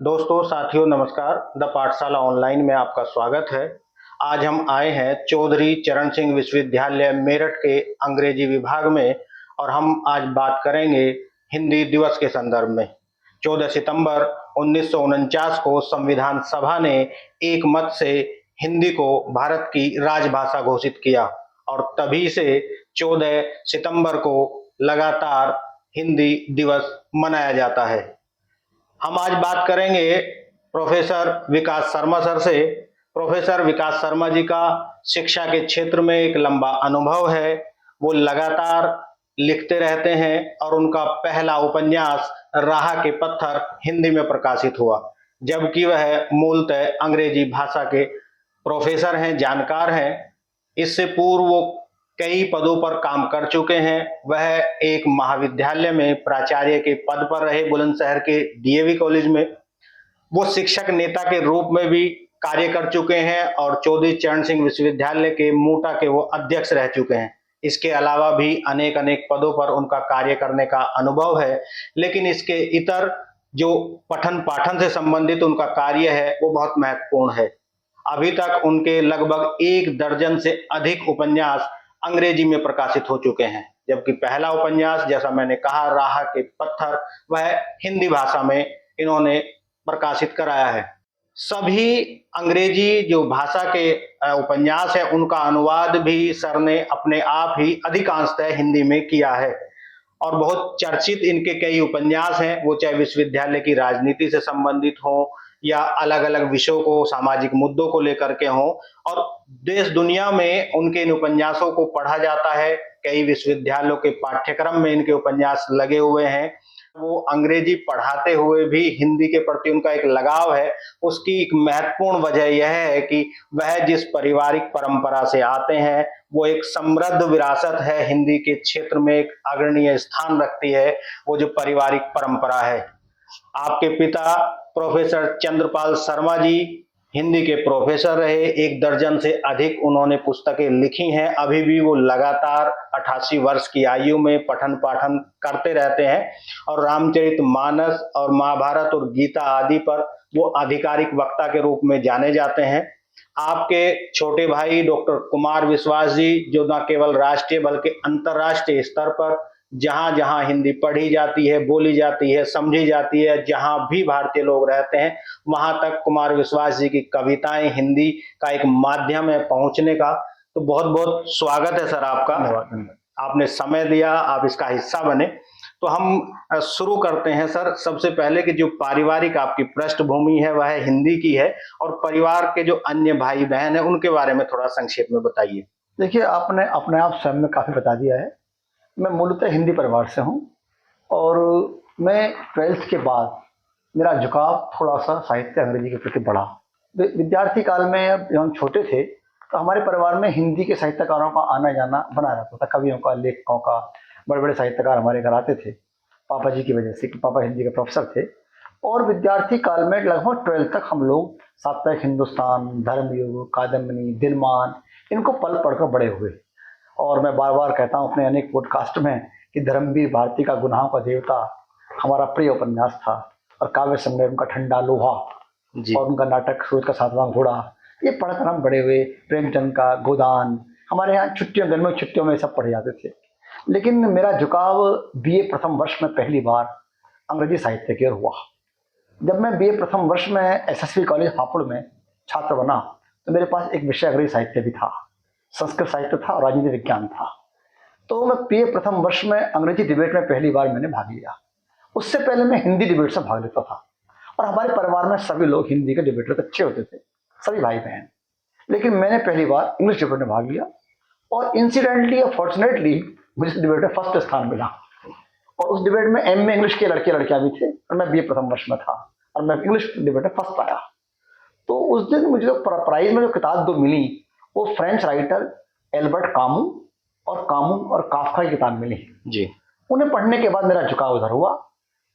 दोस्तों, साथियों, नमस्कार। द पाठशाला ऑनलाइन में आपका स्वागत है। आज हम आए हैं चौधरी चरण सिंह विश्वविद्यालय मेरठ के अंग्रेजी विभाग में और हम आज बात करेंगे हिंदी दिवस के संदर्भ में। 14 सितंबर 1949 को संविधान सभा ने एक मत से हिंदी को भारत की राजभाषा घोषित किया और तभी से 14 सितंबर को लगातार हिंदी दिवस मनाया जाता है। हम आज बात करेंगे प्रोफेसर विकास शर्मा सर से। प्रोफेसर विकास शर्मा जी का शिक्षा के क्षेत्र में एक लंबा अनुभव है। वो लगातार लिखते रहते हैं और उनका पहला उपन्यास राह के पत्थर हिंदी में प्रकाशित हुआ, जबकि वह मूलतः अंग्रेजी भाषा के प्रोफेसर हैं, जानकार हैं। इससे पूर्व वो कई पदों पर काम कर चुके हैं। वह एक महाविद्यालय में प्राचार्य के पद पर रहे, बुलंदशहर के डीएवी कॉलेज में। वो शिक्षक नेता के रूप में भी कार्य कर चुके हैं और चौधरी चरण सिंह विश्वविद्यालय के मूटा के वो अध्यक्ष रह चुके हैं। इसके अलावा भी अनेक अनेक पदों पर उनका कार्य करने का अनुभव है। लेकिन इसके इतर जो पठन पाठन से संबंधित उनका कार्य है वो बहुत महत्वपूर्ण है। अभी तक उनके लगभग 1 दर्जन से अधिक उपन्यास अंग्रेजी में प्रकाशित हो चुके हैं, जबकि पहला उपन्यास, जैसा मैंने कहा, राह के पत्थर, वह हिंदी भाषा में इन्होंने प्रकाशित कराया है। सभी अंग्रेजी जो भाषा के उपन्यास है उनका अनुवाद भी सर ने अपने आप ही अधिकांशतः हिंदी में किया है और बहुत चर्चित इनके कई उपन्यास हैं, वो चाहे विश्वविद्यालय की राजनीति से संबंधित हो या अलग अलग विषयों को, सामाजिक मुद्दों को लेकर के हों। और देश दुनिया में उनके इन उपन्यासों को पढ़ा जाता है। कई विश्वविद्यालयों के पाठ्यक्रम में इनके उपन्यास लगे हुए हैं। वो अंग्रेजी पढ़ाते हुए भी हिंदी के प्रति उनका एक लगाव है। उसकी एक महत्वपूर्ण वजह यह है कि वह जिस पारिवारिक परंपरा से आते हैं वो एक समृद्ध विरासत है, हिंदी के क्षेत्र में एक अग्रणीय स्थान रखती है वो जो पारिवारिक परंपरा है। आपके पिता प्रोफेसर चंद्रपाल शर्मा जी हिंदी के प्रोफेसर रहे। 1 दर्जन से अधिक उन्होंने पुस्तकें लिखी हैं। अभी भी वो लगातार 88 वर्ष की आयु में पठन पाठन करते रहते हैं और रामचरितमानस और महाभारत और गीता आदि पर वो आधिकारिक वक्ता के रूप में जाने जाते हैं। आपके छोटे भाई डॉक्टर कुमार विश्वास जी, जो न केवल राष्ट्रीय बल्कि अंतर्राष्ट्रीय स्तर पर जहां जहां हिंदी पढ़ी जाती है, बोली जाती है, समझी जाती है, जहां भी भारतीय लोग रहते हैं वहां तक कुमार विश्वास जी की कविताएं हिंदी का एक माध्यम है पहुंचने का। तो बहुत बहुत स्वागत है सर आपका। आपने समय दिया, आप इसका हिस्सा बने। तो हम शुरू करते हैं सर। सबसे पहले कि जो पारिवारिक आपकी पृष्ठभूमि है वह हिंदी की है और परिवार के जो अन्य भाई बहन है उनके बारे में थोड़ा संक्षेप में बताइए। देखिए, आपने अपने आप स्वयं में काफ़ी बता दिया है। मैं मूलतः हिंदी परिवार से हूँ और मैं 12th के बाद मेरा झुकाव थोड़ा सा साहित्य अंग्रेजी के प्रति बढ़ा। विद्यार्थी काल में जब हम छोटे थे तो हमारे परिवार में हिंदी के साहित्यकारों का आना जाना बना रहता था। कवियों का, लेखकों का, बड़े बड़े साहित्यकार हमारे घर आते थे पापा जी की वजह से, कि पापा हिंदी के प्रोफेसर थे। और विद्यार्थी काल में लगभग 12th तक हम लोग साप्ताहिक हिंदुस्तान, धर्मयुग, कादम्बनी, दिनमान, इनको पल पढ़कर बड़े हुए। और मैं बार बार कहता हूँ अपने अनेक पॉडकास्ट में कि धर्मवीर भारती का गुनाहों का देवता हमारा प्रिय उपन्यास था और काव्य संग्रह उनका ठंडा लोहा और उनका नाटक सूरज का 7वां घोड़ा, ये पढ़कर हम बड़े हुए। प्रेमचंद का गोदान, हमारे यहाँ छुट्टियों, गर्मियों छुट्टियों में सब पढ़े जाते थे। लेकिन मेरा झुकाव बीए प्रथम वर्ष में पहली बार अंग्रेजी साहित्य की ओर हुआ। जब मैं बीए प्रथम वर्ष में एसएसवी कॉलेज हापुड़ में छात्र बना तो मेरे पास एक विषय अंग्रेजी साहित्य भी था, संस्कृत साहित्य था और राजनीति विज्ञान था। तो मैं बीए प्रथम वर्ष में अंग्रेजी डिबेट में पहली बार मैंने भाग लिया। उससे पहले मैं हिंदी डिबेट से भाग लेता था और हमारे परिवार में सभी लोग हिंदी के डिबेटर अच्छे होते थे, सभी भाई बहन। लेकिन मैंने पहली बार इंग्लिश डिबेट में भाग लिया और इंसिडेंटली और फॉर्चुनेटली मुझे डिबेट में फर्स्ट स्थान मिला। और उस डिबेट में एमए इंग्लिश के लड़के लड़कियां भी थे और मैं बीए प्रथम वर्ष में था और मैं इंग्लिश डिबेट में फर्स्ट आया। तो उस दिन मुझे जो प्राइज में जो किताब 2 मिली वो फ्रेंच राइटर एल्बर्ट कामू और काफका की किताब मिली जी। उन्हें पढ़ने के बाद मेरा झुकाव उधर हुआ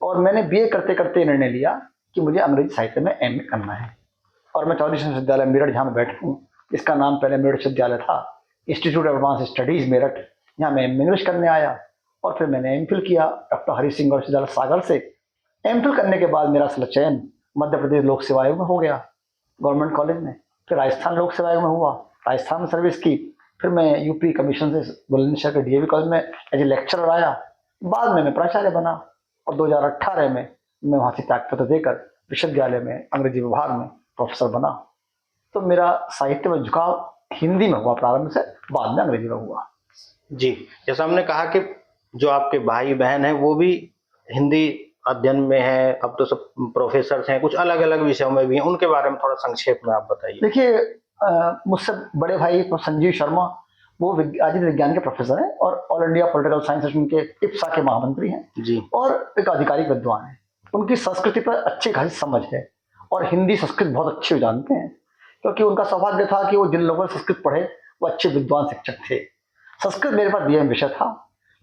और मैंने बीए करते करते निर्णय लिया कि मुझे अंग्रेजी साहित्य में एमए करना है। और मैं चौधरी विश्वविद्यालय मेरठ, जहाँ मैं बैठा हूँ, इसका नाम पहले मेरठ विश्वविद्यालय था, institute of advance studies Meerut, यहाँ मैं एमए इंग्लिश करने आया और फिर मैंने एमफिल किया डॉक्टर हरि सिंह विश्वविद्यालय सागर से। एमफिल करने के बाद मेरा चयन मध्य प्रदेश लोक सेवा आयोग में हो गया, गवर्नमेंट कॉलेज में। फिर राजस्थान लोक सेवा आयोग में हुआ, राजस्थान में सर्विस की। फिर मैं यूपी कमीशन से बुलंदशहर के डीएवी कॉलेज में एज ए लेक्चरर आया। बाद में मैं प्राचार्य बना और 2018 में मैं वहाँ से त्यागपत्र देकर विश्वविद्यालय में अंग्रेजी विभाग में प्रोफेसर बना। तो मेरा साहित्य में झुकाव हिंदी में हुआ प्रारंभ से, बाद में अंग्रेजी में हुआ। जी, जैसा हमने कहा कि जो आपके भाई बहन हैं वो भी हिंदी अध्ययन में है, अब तो सब प्रोफेसर हैं, कुछ अलग अलग विषयों में भी हैं, उनके बारे में थोड़ा संक्षेप में आप बताइए। देखिए, मुझसे बड़े भाई संजीव शर्मा, वो राजनीति विज्ञान के प्रोफेसर हैं और all India political science session के इप्सा के महामंत्री हैं जी, और एक आधिकारिक विद्वान हैं। उनकी संस्कृति पर अच्छी खासी समझ है और हिंदी संस्कृत बहुत अच्छे जानते हैं, क्योंकि उनका सौभाग्य था कि वो जिन लोगों ने संस्कृत पढ़े वो अच्छे विद्वान शिक्षक थे। संस्कृत मेरे पास बीए विषय था,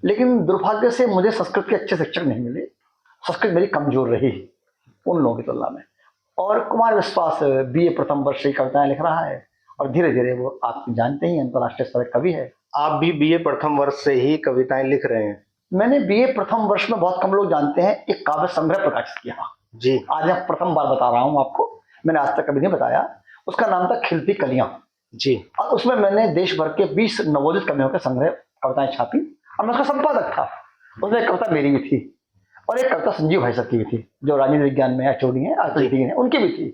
लेकिन दुर्भाग्य से मुझे संस्कृत के अच्छे शिक्षक नहीं मिले। संस्कृत मेरी कमजोर रही उन लोगों की तुलना में। और कुमार विश्वास बीए प्रथम वर्ष की कविताएं लिख रहा है और धीरे धीरे वो, आप जानते ही, अंतर्राष्ट्रीय स्तर कवि है। आप भी बीए प्रथम वर्ष से ही कविताएं लिख रहे हैं? मैंने बीए प्रथम वर्ष में, बहुत कम लोग जानते हैं, एक काव्य संग्रह प्रकाशित किया जी। आज मैं प्रथम बार बता रहा हूँ आपको, मैंने आज तक कभी नहीं बताया। उसका नाम था खिलती कलियां जी। और उसमें मैंने देश भर के 20 नवोदित कवियों के संग्रह कविताएं छापी और मैं उसका संपादक था। उसमें एक कविता मेरी भी थी और एक कविता संजीव भाई साहब की भी थी, जो राजनीति विज्ञान में एचओडी हैं, आर्किटेक्ट हैं, उनकी भी थी।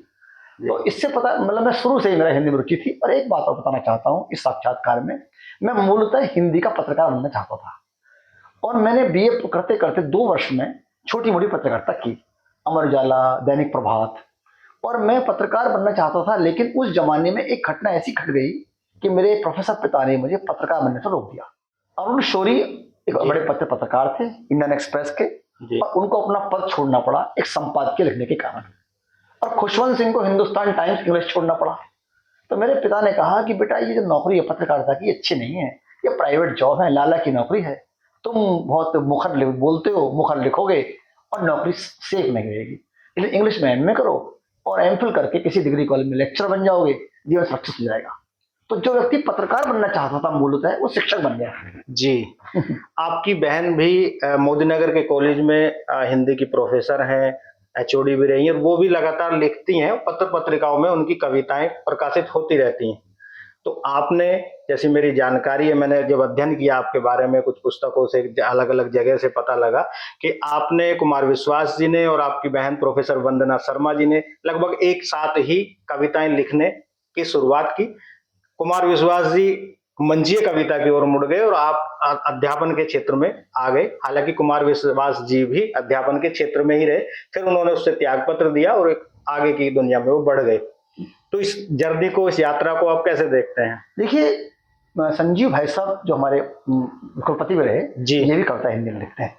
तो इससे पता, मतलब मैं शुरू से ही मेरा हिंदी में रुचि थी। और एक बात और बताना चाहता हूँ इस साक्षात्कार में, मैं मूलतः हिंदी का पत्रकार बनना चाहता था और मैंने बीए करते करते 2 वर्ष में छोटी मोटी पत्रकारिता की, अमर उजाला, दैनिक प्रभात, और मैं पत्रकार बनना चाहता था। लेकिन उस जमाने में एक घटना ऐसी घट गई कि मेरे प्रोफेसर पिता ने मुझे पत्रकार बनने से रोक दिया। अरुण शौरी एक बड़े पत्रकार थे इंडियन एक्सप्रेस के, और उनको अपना पद छोड़ना पड़ा एक संपादकीय लिखने के कारण। और खुशवंत सिंह को हिंदुस्तान टाइम्स इंग्लिश छोड़ना पड़ा। तो मेरे पिता ने कहा कि बेटा, ये जो नौकरी है पत्रकारिता की, अच्छी नहीं है, ये प्राइवेट जॉब है, लाला की नौकरी है, तुम बहुत मुखर बोलते हो, मुखर लिखोगे और नौकरी सेफ नहीं रहेगी, इसलिए इंग्लिश में एमए करो और एमफिल करके किसी डिग्री कॉलेज में लेक्चर बन जाओगे, जीवन सक्सेस हो जाएगा। तो जो व्यक्ति पत्रकार बनना चाहता था मूलतः, वो शिक्षक बन गया। जी। आपकी बहन भी मोदी नगर के कॉलेज में हिंदी की प्रोफेसर हैं, एचओडी भी रही हैं, और वो भी लगातार लिखती हैं, पत्र पत्रिकाओं में उनकी कविताएं प्रकाशित होती रहती हैं। तो आपने, जैसी मेरी जानकारी है, मैंने जब अध्ययन किया आपके बारे में कुछ पुस्तकों से, अलग अलग जगह से पता लगा कि आपने, कुमार विश्वास जी ने और आपकी बहन प्रोफेसर वंदना शर्मा जी ने लगभग एक साथ ही कविताएं लिखने की शुरुआत की। कुमार विश्वास जी मंचीय कविता की ओर मुड़ गए और आप अध्यापन के क्षेत्र में आ गए। हालांकि कुमार विश्वास जी भी अध्यापन के क्षेत्र में ही रहे, फिर उन्होंने उससे त्याग पत्र दिया और एक आगे की दुनिया में वो बढ़ गए। तो इस जर्नी को, इस यात्रा को आप कैसे देखते हैं? देखिए, संजीव भाई साहब जो हमारे कुलपति भी रहे जी, ये भी कविता हिंदी में लिखते हैं,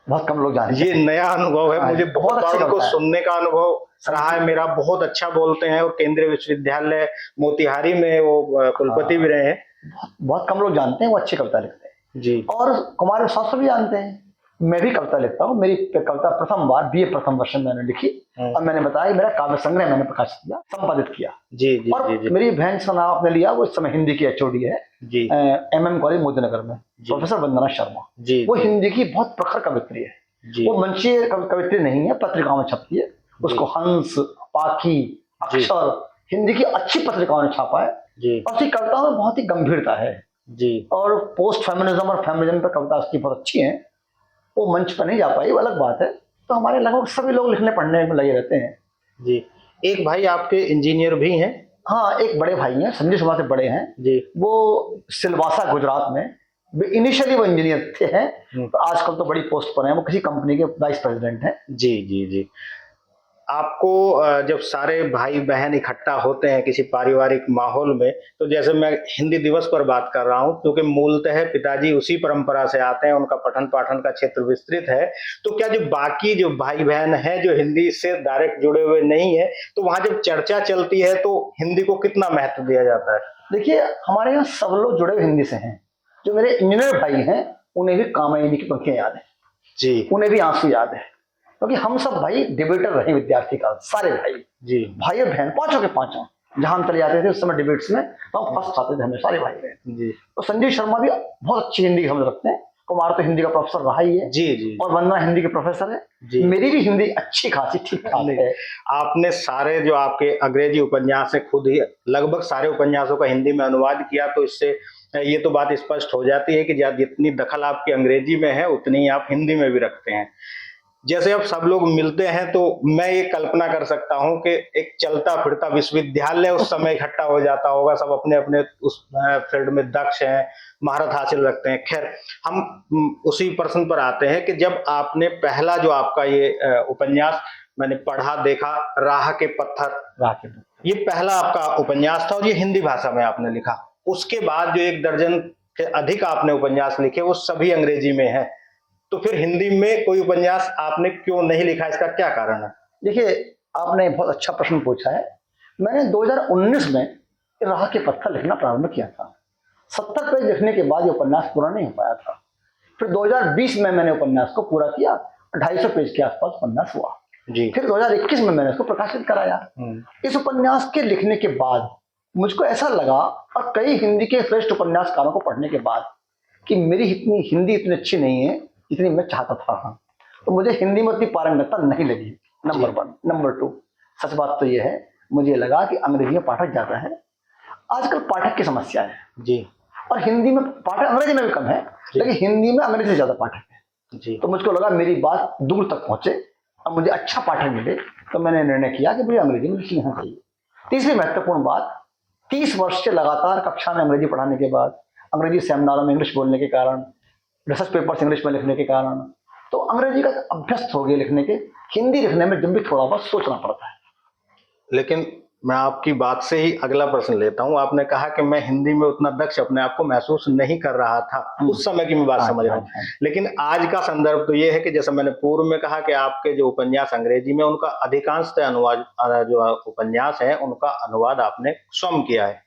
बहुत कम लोग जानते हैं। ये नया अनुभव है, मुझे बहुत अच्छी बार उनको कविता है। सुनने का अनुभव रहा है मेरा। बहुत अच्छा बोलते हैं और केंद्रीय विश्वविद्यालय मोतिहारी में वो कुलपति भी रहे हैं। बहुत कम लोग जानते हैं वो अच्छी कविता लिखते हैं जी। और कुमार विश्वास भी जानते हैं। मैं भी कविता लिखता हूँ, मेरी कविता प्रथम बार बीए प्रथम वर्ष में मैंने लिखी और मैंने बताया मेरा काव्य संग्रह मैंने प्रकाशित किया, संपादित किया। जी जी और जी, जी। मेरी बहन का नाम आपने लिया, वो इस समय हिंदी की एचओडी है जी। एमएम कॉलेज मोदी नगर में, प्रोफेसर वंदना शर्मा जी। वो हिंदी की बहुत प्रखर कवित्री है। वो मंचीय कवित्री नहीं है, पत्रिकाओं में छपती है। उसको हंस, पाखी, अक्षर, हिंदी की अच्छी पत्रिकाओं ने छापा है और उसकी कविताओं में बहुत ही गंभीरता है जी। और पोस्ट फेमिनिज्म और फेमिनिज्म पर कविता उसकी बहुत अच्छी है। वो मंच पर नहीं जा पाई, वो अलग बात है। तो हमारे लगभग सभी लोग लिखने पढ़ने में लगे रहते हैं। जी। एक भाई आपके इंजीनियर भी हैं? हाँ, एक बड़े भाई हैं, संजय शर्मा से बड़े हैं जी। वो सिलवासा गुजरात में इनिशियली वो इंजीनियर थे हैं, तो आजकल तो बड़ी पोस्ट पर हैं, वो किसी कंपनी के वाइस प्रेसिडेंट हैं। जी जी जी। आपको जब सारे भाई बहन इकट्ठा होते हैं किसी पारिवारिक माहौल में, तो जैसे मैं हिंदी दिवस पर बात कर रहा हूं, क्योंकि मूलतः पिताजी उसी परंपरा से आते हैं, उनका पठन पाठन का क्षेत्र विस्तृत है। तो क्या जो बाकी जो भाई बहन हैं जो हिंदी से डायरेक्ट जुड़े हुए नहीं है, तो वहां जब चर्चा चलती है तो हिंदी को कितना महत्व दिया जाता है? देखिए, हमारे यहाँ सब लोग जुड़े हुए हिंदी से हैं। जो मेरे इंजीनियर भाई हैं उन्हें भी कामायनी की पंक्तियां याद है जी, उन्हें भी आंसू याद है, क्योंकि हम सब भाई डिबेटर रहे विद्यार्थी काल, सारे भाई जी, भाई और बहन पांचों के पांचों जहां हम चले जाते थे उस समय डिबेट्स में, तो हम फर्स्ट आते थे, हमें सारे भाई बहन। जी। तो संजीव शर्मा भी बहुत अच्छी हिंदी की समझ रखते हैं कुमार तो हिंदी का प्रोफेसर रहा ही है जी जी और वंदना हिंदी के प्रोफेसर है। जी। मेरी भी हिंदी अच्छी खासी ठीक ठाक है। आपने सारे जो आपके अंग्रेजी उपन्यास है खुद ही लगभग सारे उपन्यासों का हिंदी में अनुवाद किया, तो इससे ये तो बात स्पष्ट हो जाती है कि जितनी दखल आपकी अंग्रेजी में है उतनी ही आप हिंदी में भी रखते हैं। जैसे अब सब लोग मिलते हैं तो मैं ये कल्पना कर सकता हूँ कि एक चलता फिरता विश्वविद्यालय उस समय इकट्ठा हो जाता होगा, सब अपने अपने उस फील्ड में दक्ष हैं, महारत हासिल रखते हैं। खैर, हम उसी प्रश्न पर आते हैं कि जब आपने पहला जो आपका ये उपन्यास मैंने पढ़ा देखा, राह के पत्थर, ये पहला आपका उपन्यास था और ये हिंदी भाषा में आपने लिखा। उसके बाद जो 1 दर्जन से अधिक आपने उपन्यास लिखे वो सभी अंग्रेजी में हैं। तो फिर हिंदी में कोई उपन्यास आपने क्यों नहीं लिखा, इसका क्या कारण है? देखिए, आपने बहुत अच्छा प्रश्न पूछा है। मैंने 2019 में राह के पत्थर लिखना प्रारंभ किया था। 70 पेज लिखने के बाद ये उपन्यास पूरा नहीं हो पाया था। फिर 2020 में मैंने उपन्यास को पूरा किया, 250 पेज के आसपास उपन्यास हुआ जी। फिर 2021 में मैंने इसको प्रकाशित कराया। इस उपन्यास के लिखने के बाद मुझको ऐसा लगा, और कई हिंदी के श्रेष्ठ उपन्यासकारों को पढ़ने के बाद, कि मेरी हिंदी इतनी अच्छी नहीं है जितनी मैं चाहता था। तो मुझे हिंदी में उतनी पारंगतता नहीं लगी, नंबर 1। नंबर 2, सच बात तो यह है, मुझे लगा कि अंग्रेजी में पाठक ज्यादा है। आजकल पाठक की समस्या है जी, और हिंदी में पाठक अंग्रेजी में भी कम है, लेकिन हिंदी में अंग्रेजी से ज्यादा पाठक है जी। तो मुझको लगा मेरी बात दूर तक पहुंचे और मुझे अच्छा पाठक मिले, तो मैंने निर्णय किया कि मुझे अंग्रेजी में लिखना चाहिए। तीसरी महत्वपूर्ण बात, 30 वर्ष से लगातार कक्षा में अंग्रेजी पढ़ाने के बाद, अंग्रेजी सेमिनारों में इंग्लिश बोलने के कारण, रिसर्च पेपर्स इंग्लिश में लिखने के कारण, तो अंग्रेजी का अभ्यस्त हो गया लिखने के। हिंदी लिखने में जब भी थोड़ा बहुत सोचना पड़ता है। लेकिन मैं आपकी बात से ही अगला प्रश्न लेता हूं। आपने कहा कि मैं हिंदी में उतना दक्ष अपने आप को महसूस नहीं कर रहा था, उस समय की मैं बात समझ रहा हूँ। लेकिन आज का संदर्भ तो ये है कि जैसा मैंने पूर्व में कहा कि आपके जो उपन्यास अंग्रेजी में, उनका अधिकांशतः अनुवाद, जो उपन्यास है उनका अनुवाद आपने स्वयं किया है।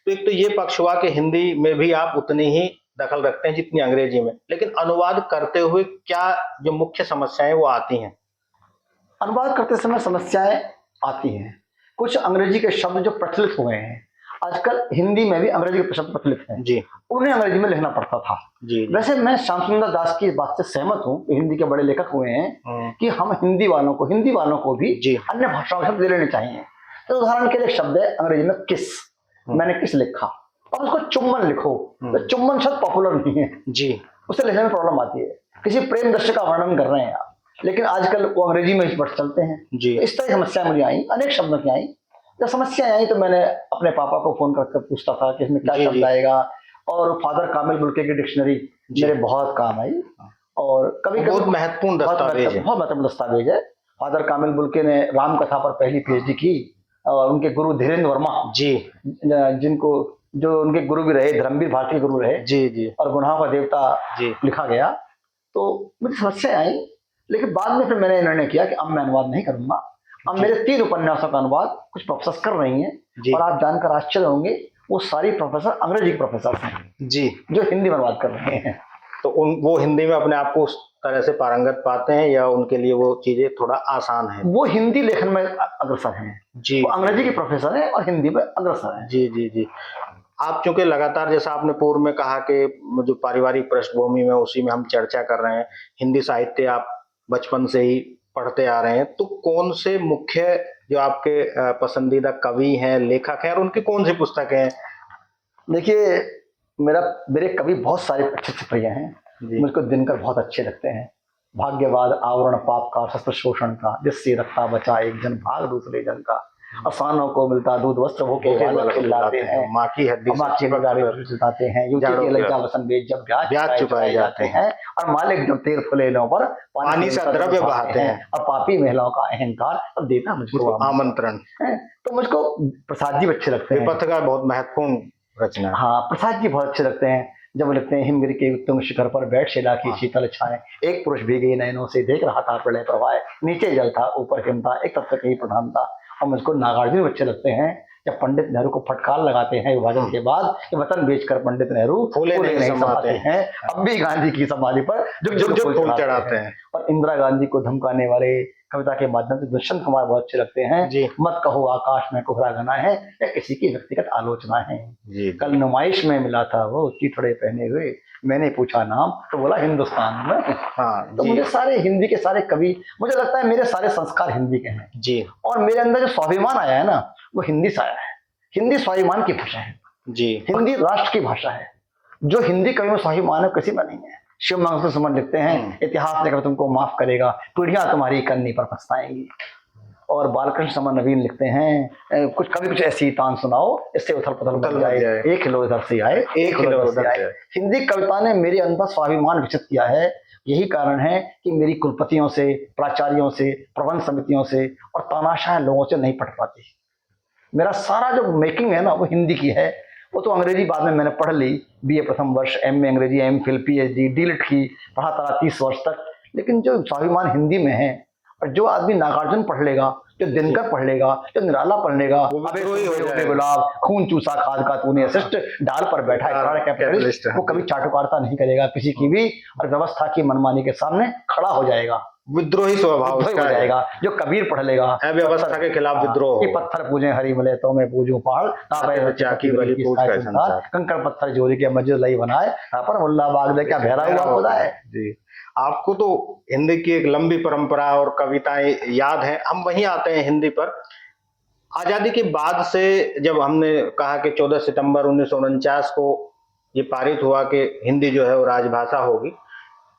तो एक तो ये पक्ष हुआ कि हिंदी में भी आप उतनी ही दखल रखते हैं जितनी अंग्रेजी में, लेकिन अनुवाद करते हुए क्या जो मुख्य समस्याएं वो आती हैं? अनुवाद करते समय समस्याएं आती हैं। कुछ अंग्रेजी के शब्द जो प्रचलित हुए हैं, आजकल हिंदी में भी अंग्रेजी के शब्द प्रचलित हैं जी, उन्हें अंग्रेजी में लिखना पड़ता था। जी। वैसे मैं श्याम सुंदर दास की इस बात से सहमत हूँ, हिंदी के बड़े लेखक हुए हैं, कि हम हिंदी वालों को भी जी अन्य भाषाओं के शब्द ले लेने चाहिए। तो उदाहरण के लिए शब्द है अंग्रेजी में किस, मैंने किस लिखा, और उसको चुम्बन लिखो, तो चुम्बन शब्द पॉपुलर नहीं है जी, उसे लिखने में प्रॉब्लम आती है। किसी प्रेम दृश्य का वर्णन कर रहे हैं आप, लेकिन आजकल वो अंग्रेजी में ही चलते हैं जी। इस तरह की समस्या मुझे आई, अनेक शब्दों की आई। जब समस्या आई तो मैंने अपने पापा को फोन करके पूछता था कि इसमें क्या शब्द आएगा, और फादर कामिल बुल्के की डिक्शनरी मेरे बहुत काम आई। और कभी बहुत महत्वपूर्ण दस्तावेज है, बहुत महत्वपूर्ण दस्तावेज है। फादर कामिल बुल्के ने राम कथा पर पहली पीएचडी की, और उनके गुरु धीरेन्द्र वर्मा जी, जिनको जो उनके गुरु भी रहे, धर्मवीर भारती गुरु रहे जी जी, और गुनाहों का देवता जी लिखा गया। तो मुझे समस्या आई, लेकिन बाद में फिर मैंने निर्णय किया कि अब मैं अनुवाद नहीं करूंगा। अब मेरे 3 उपन्यासों का अनुवाद कुछ प्रोफेसर कर रही हैं, और आप जानकर आश्चर्य होंगे, वो सारी प्रोफेसर अंग्रेजी के प्रोफेसर हैं जी, जो हिंदी में अनुवाद कर रहे हैं। तो वो हिंदी में अपने आप को उस तरह से पारंगत पाते हैं, या उनके लिए वो चीजें थोड़ा आसान है? वो हिंदी लेखन में अग्रसर हैं जी, वो अंग्रेजी के प्रोफेसर हैं और हिंदी में अग्रसर हैं। जी जी जी। आप चूंकि लगातार, जैसा आपने पूर्व में कहा कि जो पारिवारिक पृष्ठभूमि में उसी में हम चर्चा कर रहे हैं, हिंदी साहित्य आप बचपन से ही पढ़ते आ रहे हैं, तो कौन से मुख्य जो आपके पसंदीदा कवि हैं, लेखक हैं, और उनकी कौन सी पुस्तकें हैं? देखिए, मेरे कवि बहुत सारे अच्छे प्रिय हैं। मुझको दिनकर बहुत अच्छे लगते हैं। भाग्यवाद आवरण पाप का, शस्त्र शोषण का, जिससे रखता बचा एक जन भाग दूसरे जन का, असानों को मिलता दूध वस्त्र भूखे बालक खिलाते हैं, माँ की हड्डी जिताते हैं, युवती के लज्जा वसन बेच जब ब्याज चुकाए जाते हैं, और मालिक जब तेल फुलेलों पर पानी से द्रव्य बहाते हैं, और पापी महिलाओं का अहंकार अब देता मुझको आमंत्रण। तो मुझको प्रसाद जी अच्छे लगते हैं। विपथ का बहुत महत्वपूर्ण रचना। हाँ, प्रसाद जी बहुत अच्छे लगते हैं। जब वो लिखते हैं, हिमगिरी के उत्तुंग शिखर पर बैठ शिला की शीतल छाए, एक पुरुष भीगे नयनों से देख रहा था प्रलय प्रवाह, नीचे जल था ऊपर हिम था, एक तत्व की प्रधान था। और मुझको नागार्जुन अच्छे लगते हैं, जब पंडित नेहरू को फटकार लगाते हैं विभाजन के बाद कि वतन बेचकर पंडित नेहरू फूले नहीं समाते हैं, अब भी गांधी की समाधि पर जुग जुग फूल चढ़ाते हैं। और इंदिरा गांधी को धमकाने वाले कविता के माध्यम से दुष्यंत कुमार बहुत अच्छे लगते हैं। जी। मत कहो आकाश में कोहरा घना है, या किसी की व्यक्तिगत आलोचना है। जी। कल नुमाइश में मिला था वो चिथड़े पहने हुए, मैंने पूछा नाम तो बोला हिंदुस्तान में। हाँ तो जी। मुझे सारे हिंदी के सारे कवि, मुझे लगता है मेरे सारे संस्कार हिंदी के हैं। जी। और मेरे अंदर जो स्वाभिमान आया है ना, वो हिंदी से आया है। हिंदी स्वाभिमान की भाषा है। जी। हिंदी राष्ट्र की भाषा है। जो हिंदी कवि में स्वाभिमान है किसी में नहीं है। शिव मंगल सुमन लिखते हैं, इतिहास लेकर तुमको माफ करेगा, पीढ़ियां तुम्हारी करनी पर पछताएंगी। और बालकृष्ण समर नवीन लिखते हैं, कुछ कभी कुछ ऐसी तान सुनाओ, इससे उथल पुथल मच जाए, एक हिलो इधर से आए, एक हिलो उधर से आए। हिंदी कविता ने मेरे अंदर स्वाभिमान विकसित किया है। यही कारण है कि मेरी कुलपतियों से, प्राचार्यों से, प्रबंध समितियों से और तानाशाह लोगों से नहीं पढ़ पाती। मेरा सारा जो मेकिंग है ना, वो हिंदी की है। वो तो अंग्रेजी बाद में मैंने पढ़ ली, बीए प्रथम वर्ष, एमए अंग्रेजी, एमफिल, पीएचडी, डीलिट की, पढ़ा था 30 वर्ष तक। लेकिन जो स्वाभिमान हिंदी में है, और जो आदमी नागार्जुन पढ़ लेगा, जो दिनकर पढ़ लेगा, जो निराला पढ़ लेगा, गुलाब खून चूसा खाद का तूने असिस्ट, डाल पर बैठा है कैपिटलिस्ट, वो कभी चाटुकारिता नहीं करेगा किसी की भी, और व्यवस्था की मनमानी के सामने खड़ा हो जाएगा, विद्रोही स्वभाव हो जाएगा। जो कबीर पढ़ लेगा, व्यवस्था के खिलाफ विद्रोह, कि पत्थर पूजे हरी मिले तो मैं पूजू पहाड़, कंकड़ पत्थर जोड़ी के मस्जिद लई बनाए, यहाँ पर मुल्ला बाग दे क्या बहरा हुआ खुदा है। जी। आपको तो हिंदी की एक लंबी परंपरा और कविताएं याद हैं। हम वहीं आते हैं हिंदी पर। आजादी के बाद से जब हमने कहा कि 14 सितंबर 1949 को ये पारित हुआ कि हिंदी जो है वो राजभाषा होगी,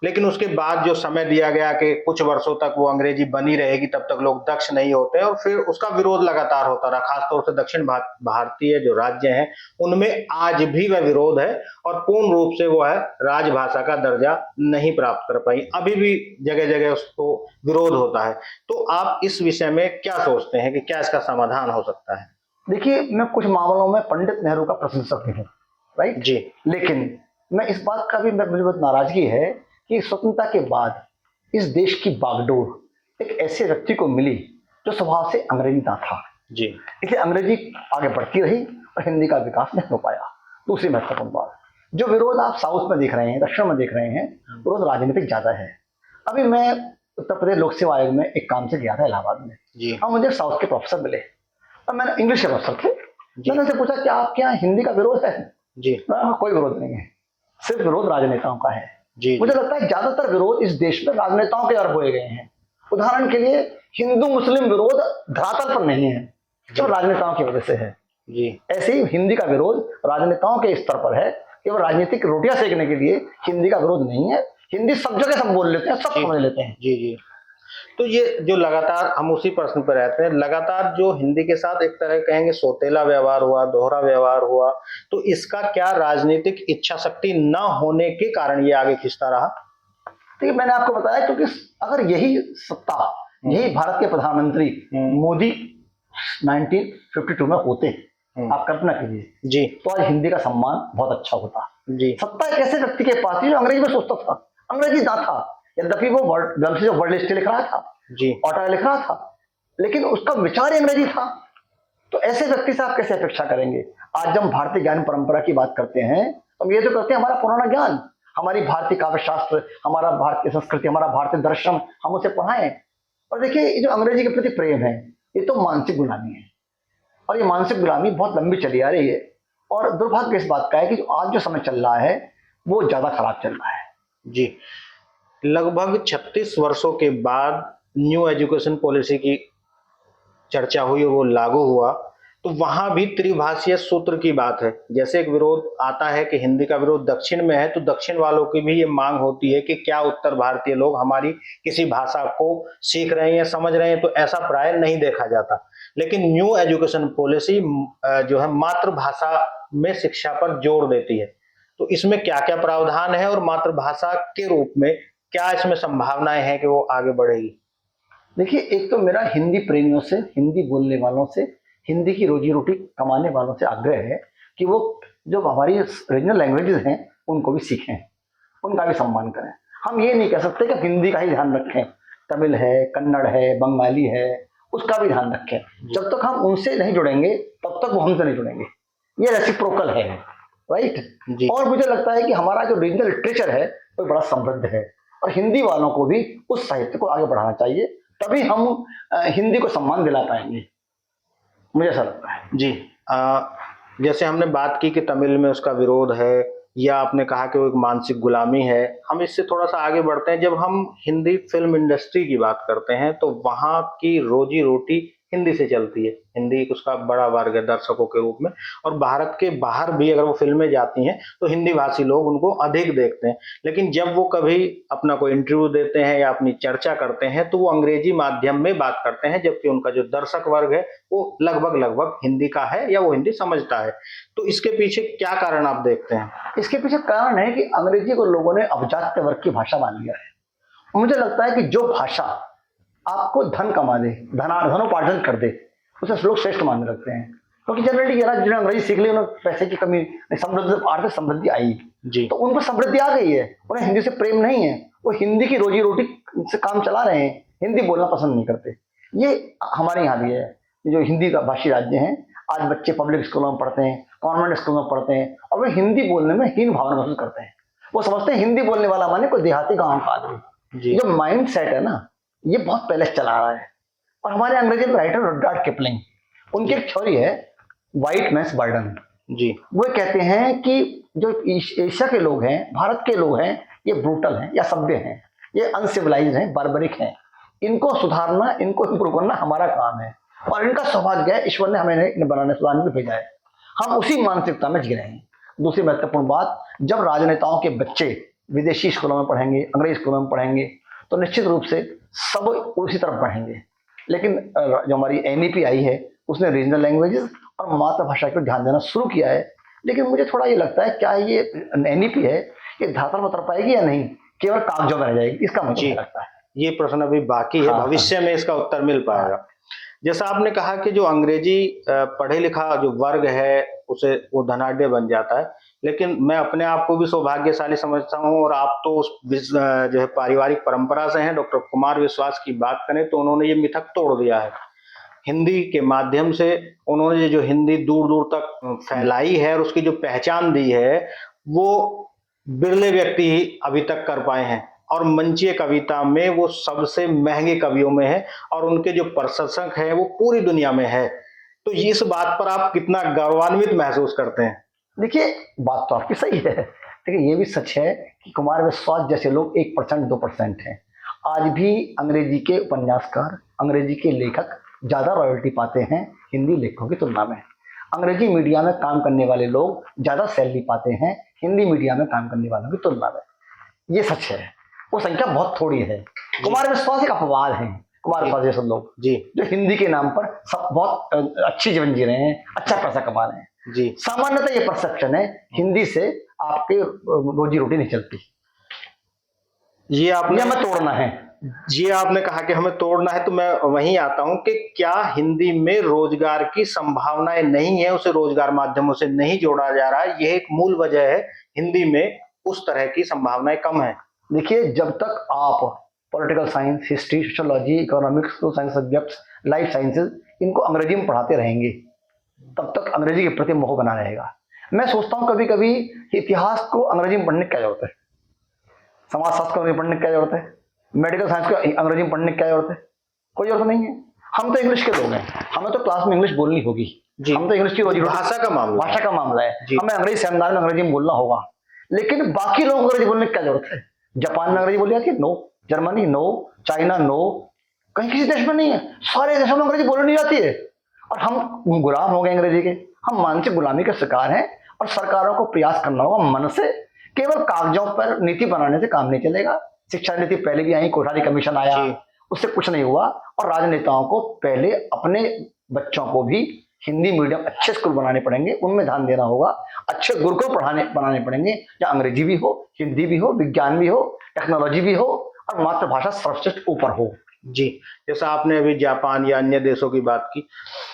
लेकिन उसके बाद जो समय दिया गया कि कुछ वर्षों तक वो अंग्रेजी बनी रहेगी, तब तक लोग दक्ष नहीं होते, और फिर उसका विरोध लगातार होता रहा। खासतौर से दक्षिण भारतीय जो राज्य हैं उनमें आज भी वह विरोध है और पूर्ण रूप से वो है राजभाषा का दर्जा नहीं प्राप्त कर पाई। अभी भी जगह जगह उसको विरोध होता है। तो आप इस विषय में क्या सोचते हैं कि क्या इसका समाधान हो सकता है? देखिए, मैं कुछ मामलों में पंडित नेहरू का प्रशंसक हूँ, राइट जी, लेकिन मैं इस बात का भी मुझे बहुत नाराजगी है कि स्वतंत्रता के बाद इस देश की बागडोर एक ऐसे व्यक्ति को मिली जो स्वभाव से अंग्रेजी ना था। जी। इसलिए अंग्रेजी आगे बढ़ती रही और हिंदी का विकास नहीं हो पाया। दूसरी महत्वपूर्ण बात, जो विरोध आप साउथ में देख रहे हैं, दक्षिण में देख रहे हैं, विरोध राजनीतिक ज्यादा है। अभी मैं उत्तर प्रदेश लोक सेवा आयोग में एक काम से गया था इलाहाबाद में। जी। हाँ, मुझे साउथ के प्रोफेसर मिले और मैंने इंग्लिश के प्रोफेसर थे। मैंने उनसे पूछा कि आपके यहाँ हिंदी का विरोध है? जी। कोई विरोध नहीं है, सिर्फ विरोध राजनेताओं का है। जी। मुझे लगता है ज्यादातर विरोध इस देश में राजनेताओं के द्वारा बोए गए हैं। उदाहरण के लिए हिंदू मुस्लिम विरोध धरातल पर नहीं है, जो राजनेताओं की वजह से है। जी। ऐसे ही हिंदी का विरोध राजनेताओं के स्तर पर है, केवल राजनीतिक रोटियां सेकने के लिए हिंदी का विरोध नहीं है। हिंदी सब जगह सब बोल लेते हैं, सब समझ लेते हैं। जी। जी। तो ये जो लगातार हम उसी प्रश्न पर रहते हैं, लगातार जो हिंदी के साथ एक तरह कहेंगे सौतेला व्यवहार हुआ, दोहरा व्यवहार हुआ, तो इसका क्या राजनीतिक इच्छा शक्ति न होने के कारण ये आगे खिंचता रहा? देखिए, मैंने आपको बताया, क्योंकि अगर यही सत्ता, यही भारत के प्रधानमंत्री मोदी 1952 में होते, आप कल्पना कीजिए जी, तो आज हिंदी का सम्मान बहुत अच्छा होता जी। सत्ता एक ऐसे व्यक्ति के पास थी जो अंग्रेजी में सोचता था, अंग्रेजी ना था, यद्यपि वो वर्ल्ड हिस्ट्री लिख रहा था जी, ऑटा लिख रहा था, लेकिन उसका विचार अंग्रेजी था। तो ऐसे व्यक्ति से आप कैसे अपेक्षा करेंगे? आज जब हम भारतीय ज्ञान परंपरा की बात करते हैं, तो हम ये तो करते हैं हमारा पुराना ज्ञान, हमारी भारतीय काव्य शास्त्र, हमारा भारतीय संस्कृति, हमारा भारतीय दर्शन, हम उसे पढ़ाएं। और देखिए, ये जो अंग्रेजी के प्रति प्रेम है, ये तो मानसिक गुलामी है, और ये मानसिक गुलामी बहुत लंबी चली आ रही है। और दुर्भाग्य इस बात का है कि जो आज जो समय चल रहा है वो ज्यादा खराब चल रहा है जी। लगभग 36 वर्षों के बाद न्यू एजुकेशन पॉलिसी की चर्चा हुई और वो लागू हुआ, तो वहां भी त्रिभाषीय सूत्र की बात है। जैसे एक विरोध आता है कि हिंदी का विरोध दक्षिण में है, तो दक्षिण वालों की भी ये मांग होती है कि क्या उत्तर भारतीय लोग हमारी किसी भाषा को सीख रहे हैं, समझ रहे हैं, तो ऐसा प्राय नहीं देखा जाता। लेकिन न्यू एजुकेशन पॉलिसी जो है मातृभाषा में शिक्षा पर जोर देती है। तो इसमें क्या क्या प्रावधान है और मातृभाषा के रूप में क्या इसमें संभावनाएं हैं कि वो आगे बढ़ेगी? देखिए, एक तो मेरा हिंदी प्रेमियों से, हिंदी बोलने वालों से, हिंदी की रोजी रोटी कमाने वालों से आग्रह है कि वो जो हमारी रीजनल लैंग्वेजेस हैं उनको भी सीखें, उनका भी सम्मान करें। हम ये नहीं कह सकते कि हिंदी का ही ध्यान रखें, तमिल है, कन्नड़ है, बंगाली है, उसका भी ध्यान रखें। जब तक हम उनसे नहीं जुड़ेंगे तब तक वो हमसे नहीं जुड़ेंगे। ये रेसिप्रोकल है, राइट। और मुझे लगता है कि हमारा जो रीजनल लिटरेचर है वो बड़ा समृद्ध है, और हिंदी वालों को भी उस साहित्य को आगे बढ़ाना चाहिए, तभी हम हिंदी को सम्मान दिला पाएंगे, मुझे ऐसा लगता है। जी। जैसे हमने बात की कि तमिल में उसका विरोध है, या आपने कहा कि वो एक मानसिक गुलामी है। हम इससे थोड़ा-सा आगे बढ़ते हैं, जब हम हिंदी फ़िल्म इंडस्ट्री की बात करते हैं, तो वहाँ की रोज़ी-रोटी हिंदी से चलती है। हिंदी एक उसका बड़ा वर्ग है दर्शकों के रूप में, और भारत के बाहर भी अगर वो फ़िल्में जाती हैं, तो हिंदी भाषी लोग उनको अधिक देखते हैं। लेकिन जब वो कभी अपना कोई इंटरव्यू देते हैं या अपनी चर्चा करते हैं, तो वो अंग्रेजी माध्यम में बात करते हैं, जबकि उनका जो दर्शक वर्ग है, वो लगभग-लगभग हिंदी का है या वो हिंदी समझता है। तो इसके पीछे क्या कारण आप देखते हैं? इसके पीछे कारण है कि अंग्रेजी को लोगों ने अभिजात्य वर्ग की भाषा मान लिया है। मुझे लगता है कि जो भाषा आपको धन कमा दे, धनोपार्जन कर दे, उसे लोग श्रेष्ठ मानने लगते हैं। क्योंकि जनरली जिन्होंने अंग्रेजी सीख ली, उन्हें पैसे की कमी, समृद्धि, आर्थिक समृद्धि आई, जी। तो उनको समृद्धि आ गई है, उन्हें हिंदी से प्रेम नहीं है, वो हिंदी की रोजी रोटी से काम चला रहे हैं, हिंदी बोलना पसंद नहीं करते। ये हमारे यहाँ भी है, जो हिंदी का भाषी राज्य हैं, आज बच्चे पब्लिक स्कूलों में पढ़ते हैं, कॉन्वेंट स्कूल में पढ़ते हैं, और वे हिंदी बोलने में हीन भावना महसूस करते हैं। वो समझते हैं हिंदी बोलने वाला माने कोई देहाती गाँव का आदमी। जो माइंड सेट है ना, ये बहुत पहले से चला आ रहा है। और हमारे अंग्रेजी राइटर रुडयार्ड किपलिंग, उनकी एक थ्योरी है व्हाइट मैन्स बर्डन। जी। वो कहते हैं कि जो एशिया के लोग हैं, भारत के लोग हैं, ये ब्रूटल हैं या सभ्य हैं, ये अनसिविलाइज्ड हैं, बार्बरिक हैं। इनको सुधारना, इनको इम्प्रूव करना हमारा काम है, और इनका सौभाग्य है, ईश्वर ने हमें इन्हें बनाने सुधारने में भेजा है। हम उसी मानसिकता में जी रहे हैं। दूसरी महत्वपूर्ण बात, जब राजनेताओं के बच्चे विदेशी स्कूलों में पढ़ेंगे, अंग्रेजी स्कूलों में पढ़ेंगे, तो निश्चित रूप से सब उसी तरफ बढ़ेंगे। लेकिन जो हमारी एनईपी आई है, उसने रीजनल लैंग्वेजेस और मातृभाषा पर ध्यान देना शुरू किया है। लेकिन मुझे थोड़ा ये लगता है, क्या ये एनईपी है, ये धरातल में उतर पाएगी या नहीं, केवल कागजों में रह जाएगी, इसका मुझे लगता है। ये प्रश्न अभी बाकी है, भविष्य में इसका उत्तर मिल पाएगा। जैसा आपने कहा कि जो अंग्रेजी पढ़े लिखा जो वर्ग है, उसे वो धनाढ्य बन जाता है, लेकिन मैं अपने आप को भी सौभाग्यशाली समझता हूँ, और आप तो उस जो है पारिवारिक परंपरा से हैं। डॉक्टर कुमार विश्वास की बात करें तो उन्होंने ये मिथक तोड़ दिया है। हिंदी के माध्यम से उन्होंने जो हिंदी दूर दूर तक फैलाई है और उसकी जो पहचान दी है, वो बिरले व्यक्ति ही अभी तक कर पाए हैं, और मंचीय कविता में वो सबसे महंगे कवियों में है, और उनके जो प्रशंसक हैं वो पूरी दुनिया में है। तो इस बात पर आप कितना गौरवान्वित महसूस करते हैं? देखिए, बात तो आपकी सही है, लेकिन ये भी सच है कि कुमार विश्वास जैसे लोग 1% 2% हैं। आज भी अंग्रेजी के उपन्यासकार, अंग्रेजी के लेखक ज़्यादा रॉयल्टी पाते हैं हिंदी लेखकों की तुलना में। अंग्रेजी मीडिया में काम करने वाले लोग ज़्यादा सैलरी पाते हैं हिंदी मीडिया में काम करने वालों की तुलना में। ये सच है, वो संख्या बहुत थोड़ी है। कुमार विश्वास एक अपवाद है। कुमार विश्वास जैसे लोग जी, जो हिंदी के नाम पर सब बहुत अच्छी जीवन जी रहे हैं, अच्छा पैसा कमा रहे हैं। जी। सामान्यतः ये परसेप्शन है, हिंदी से आपकी रोजी रोटी नहीं चलती, ये आपने हमें तोड़ना है। ये आपने कहा कि हमें तोड़ना है, तो मैं वहीं आता हूं कि क्या हिंदी में रोजगार की संभावनाएं नहीं है, उसे रोजगार माध्यमों से नहीं जोड़ा जा रहा है? यह एक मूल वजह है, हिंदी में उस तरह की संभावनाएं कम है। देखिए, जब तक आप political science, history, sociology, economics, science subjects, life sciences इनको अंग्रेजी में पढ़ाते रहेंगे, तब तक अंग्रेजी के प्रति मोह बना रहेगा। मैं सोचता हूँ कभी कभी इतिहास को अंग्रेजी में पढ़ने की क्या जरूरत है, समाजशास्त्र को अंग्रेजी पढ़ने की क्या जरूरत है, मेडिकल साइंस को अंग्रेजी में पढ़ने की क्या जरूरत है? कोई जरूरत नहीं है। हम तो इंग्लिश के लोग हैं, हमें तो क्लास में इंग्लिश बोलनी होगी। हम तो इंग्लिश की रोजी भाषा का मामला है, हमें अंग्रेजी सेमिनार में अंग्रेजी में बोलना होगा। लेकिन बाकी लोग अंग्रेजी बोलने की क्या जरूरत है? जापान में अंग्रेजी बोली जाती है? No. Germany no, China no, कहीं किसी देश में नहीं है। सारे देशों में अंग्रेजी बोली नहीं जाती है, और हम गुलाम हो गए अंग्रेजी के। हम मानसिक गुलामी के शिकार हैं, और सरकारों को प्रयास करना होगा मन से। केवल कागजों पर नीति बनाने से काम नहीं चलेगा। शिक्षा नीति पहले भी आई, कोठारी कमीशन आया, उससे कुछ नहीं हुआ। और राजनेताओं को पहले अपने बच्चों को भी हिंदी मीडियम अच्छे स्कूल बनाने पड़ेंगे, उनमें ध्यान देना होगा। अच्छे गुरुकुल बनाने पड़ेंगे, जहाँ अंग्रेजी भी हो, हिंदी भी हो, विज्ञान भी हो, टेक्नोलॉजी भी हो, और मातृभाषा सर्वश्रेष्ठ ऊपर हो। जी, जैसा आपने अभी जापान या अन्य देशों की बात की,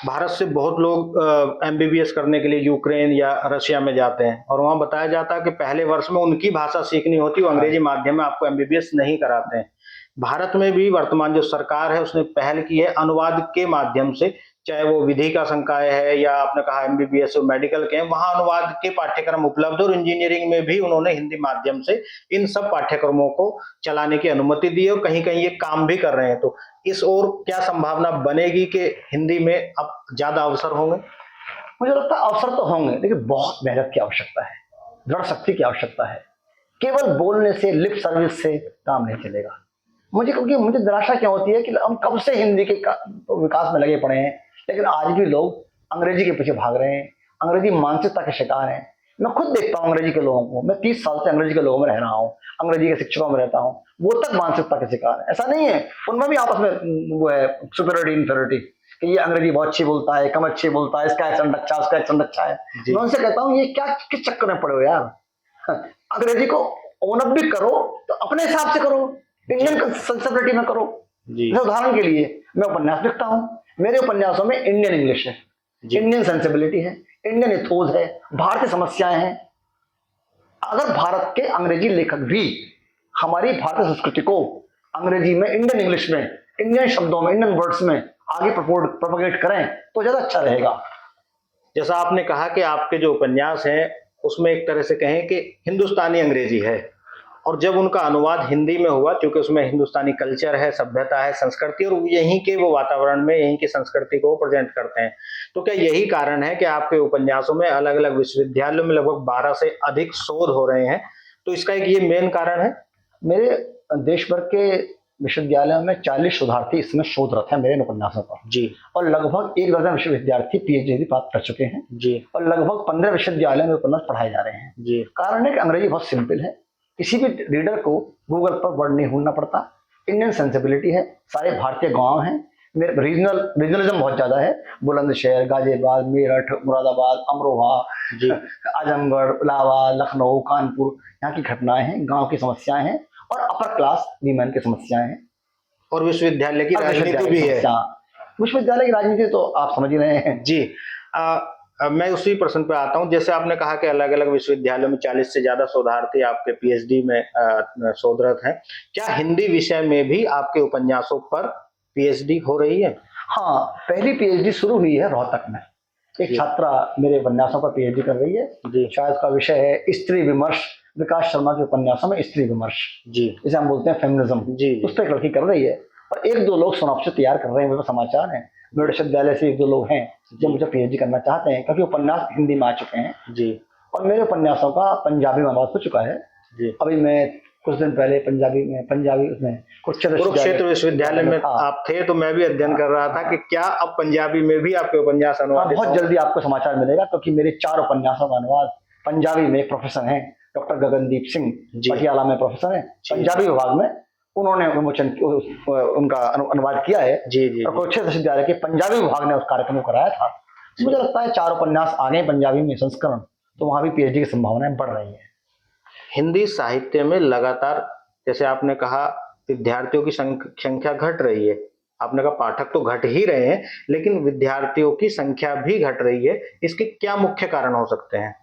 भारत से बहुत लोग एमबीबीएस करने के लिए यूक्रेन या रशिया में जाते हैं, और वहाँ बताया जाता है कि पहले वर्ष में उनकी भाषा सीखनी होती है, वो अंग्रेजी माध्यम में आपको एमबीबीएस नहीं कराते हैं। भारत में भी वर्तमान जो सरकार है उसने पहल की है अनुवाद के माध्यम से चाहे वो विधि का संकाय है या आपने कहा एमबीबीएस और मेडिकल के हैं, वहाँ अनुवाद के पाठ्यक्रम उपलब्ध, और इंजीनियरिंग में भी उन्होंने हिंदी माध्यम से इन सब पाठ्यक्रमों को चलाने की अनुमति दी और कहीं कहीं ये काम भी कर रहे हैं। तो इस ओर क्या संभावना बनेगी कि हिंदी में अब ज्यादा अवसर होंगे? मुझे लगता है अवसर तो होंगे, लेकिन बहुत मेहनत की आवश्यकता है, दृढ़ शक्ति की आवश्यकता है। केवल बोलने से, लिप सर्विस से काम नहीं चलेगा। क्योंकि मुझे निराशा क्या होती है कि हम कब से हिंदी के विकास में लगे पड़े हैं, लेकिन आज भी लोग अंग्रेजी के पीछे भाग रहे हैं, अंग्रेजी मानसिकता के शिकार हैं। मैं खुद देखता हूँ अंग्रेजी के लोगों को, मैं 30 साल से अंग्रेजी के लोगों में रह रहा हूँ, अंग्रेजी के शिक्षकों में रहता हूँ, वो तक मानसिकता के शिकार है। ऐसा नहीं है, उनमें भी आपस में वो है सुपीरियरिटी इंफीरियरिटी कि ये अंग्रेजी बहुत अच्छी बोलता है, कम अच्छी बोलता है, इसका एक्सेंट अच्छा, उसका एक्सेंट अच्छा है। मैं उनसे कहता हूँ ये क्या, किस चक्कर में पड़े हो यार? अंग्रेजी को ओन अप भी करो तो अपने हिसाब से करो, इंडियन सेंसिबिलिटी में करो। उदाहरण के लिए मैं उपन्यास लिखता हूँ, मेरे उपन्यासों में इंडियन इंग्लिश है, इंडियन सेंसिबिलिटी है, इंडियन इथोस है, भारतीय समस्याएं हैं। अगर भारत के अंग्रेजी लेखक भी हमारी भारतीय संस्कृति को अंग्रेजी में, इंडियन इंग्लिश में, इंडियन शब्दों में, इंडियन वर्ड्स में आगे प्रोपोगेट करें तो ज्यादा अच्छा रहेगा। जैसा आपने कहा कि आपके जो उपन्यास हैं उसमें एक तरह से कहें कि हिंदुस्तानी अंग्रेजी है, और जब उनका अनुवाद हिंदी में हुआ, क्योंकि उसमें हिंदुस्तानी कल्चर है, सभ्यता है, संस्कृति, और यहीं के वो वातावरण में यहीं की संस्कृति को प्रेजेंट करते हैं, तो क्या यही कारण है कि आपके उपन्यासों में अलग अलग विश्वविद्यालयों में लगभग 12 से अधिक शोध हो रहे हैं? तो इसका एक ये मेन कारण है। मेरे देश भर के विश्वविद्यालयों में 40 शोधार्थी इसमें शोधरत हैं मेरे उपन्यासों पर जी, और लगभग 1 दर्जन विश्वविद्यार्थी पीएचडी भी प्राप्त कर चुके हैं जी, और लगभग 15 विश्वविद्यालयों में उपन्यास पढ़ाए जा रहे हैं जी। कारण है कि अंग्रेजी बहुत सिंपल है, किसी भी रीडर को गूगल पर वर्ड नहीं ढूंढना पड़ता, इंडियन सेंसिबिलिटी है, सारे भारतीय गांव हैं, रीजनलिज्म बहुत ज्यादा है, बुलंदशहर, गाजियाबाद, मेरठ, मुरादाबाद, अमरोहा, आजमगढ़, इलाहाबाद, लखनऊ, कानपुर, यहाँ की घटनाएं हैं, गांव की समस्याएं हैं और अपर क्लास वीमेन की समस्याएं हैं और विश्वविद्यालय की राजनीति भी है। विश्वविद्यालय की राजनीति तो आप समझ ही रहे हैं। जी, मैं उसी प्रश्न पे आता हूं। जैसे आपने कहा कि अलग अलग विश्वविद्यालयों में 40 से ज्यादा शोधार्थी आपके पीएचडी में शोधरत हैं, क्या हिंदी विषय में भी आपके उपन्यासों पर पीएचडी हो रही है? हाँ, पहली पीएचडी शुरू हुई है रोहतक में, एक छात्रा मेरे उपन्यासों पर पीएचडी कर रही है। शायद उसका विषय है स्त्री विमर्श, विकास शर्मा के उपन्यासों में स्त्री विमर्श, जिसे हम बोलते हैं फेमिनिज्म, उस पर एक लड़की कर रही है और 1-2 लोग सिनॉप्सिस तैयार कर रहे हैं, मेरे समाचार हैं। मेरे विश्वविद्यालय से 1-2 लोग हैं जो मुझे पीएचडी करना चाहते हैं क्योंकि उपन्यास हिंदी में आ चुके हैं जी, और मेरे उपन्यासों का पंजाबी में अनुवाद हो चुका है जी। अभी मैं कुछ दिन पहले पंजाबी उसमें कुरुक्षेत्र विश्वविद्यालय में आप थे तो मैं भी अध्ययन कर रहा था कि क्या अब पंजाबी में भी आपके उपन्यास अनुवाद? बहुत जल्दी आपको समाचार मिलेगा क्योंकि मेरे 4 उपन्यासों का अनुवाद पंजाबी में प्रोफेसर हैं डॉक्टर गगनदीप सिंह, पटियाला में प्रोफेसर हैं, पंजाबी विभाग में, उन्होंने उनका अनुवाद किया है जी। और कुरुक्षेत्र विश्वविद्यालय के पंजाबी विभाग ने उस कार्यक्रम को कराया था। मुझे लगता है 4 उपन्यास आ गए पंजाबी में संस्करण, तो वहां भी पीएचडी की संभावनाएं बढ़ रही है। हिंदी साहित्य में लगातार, जैसे आपने कहा, विद्यार्थियों की संख्या घट रही है, आपने कहा पाठक तो घट ही रहे हैं लेकिन विद्यार्थियों की संख्या भी घट रही है, इसके क्या मुख्य कारण हो सकते हैं?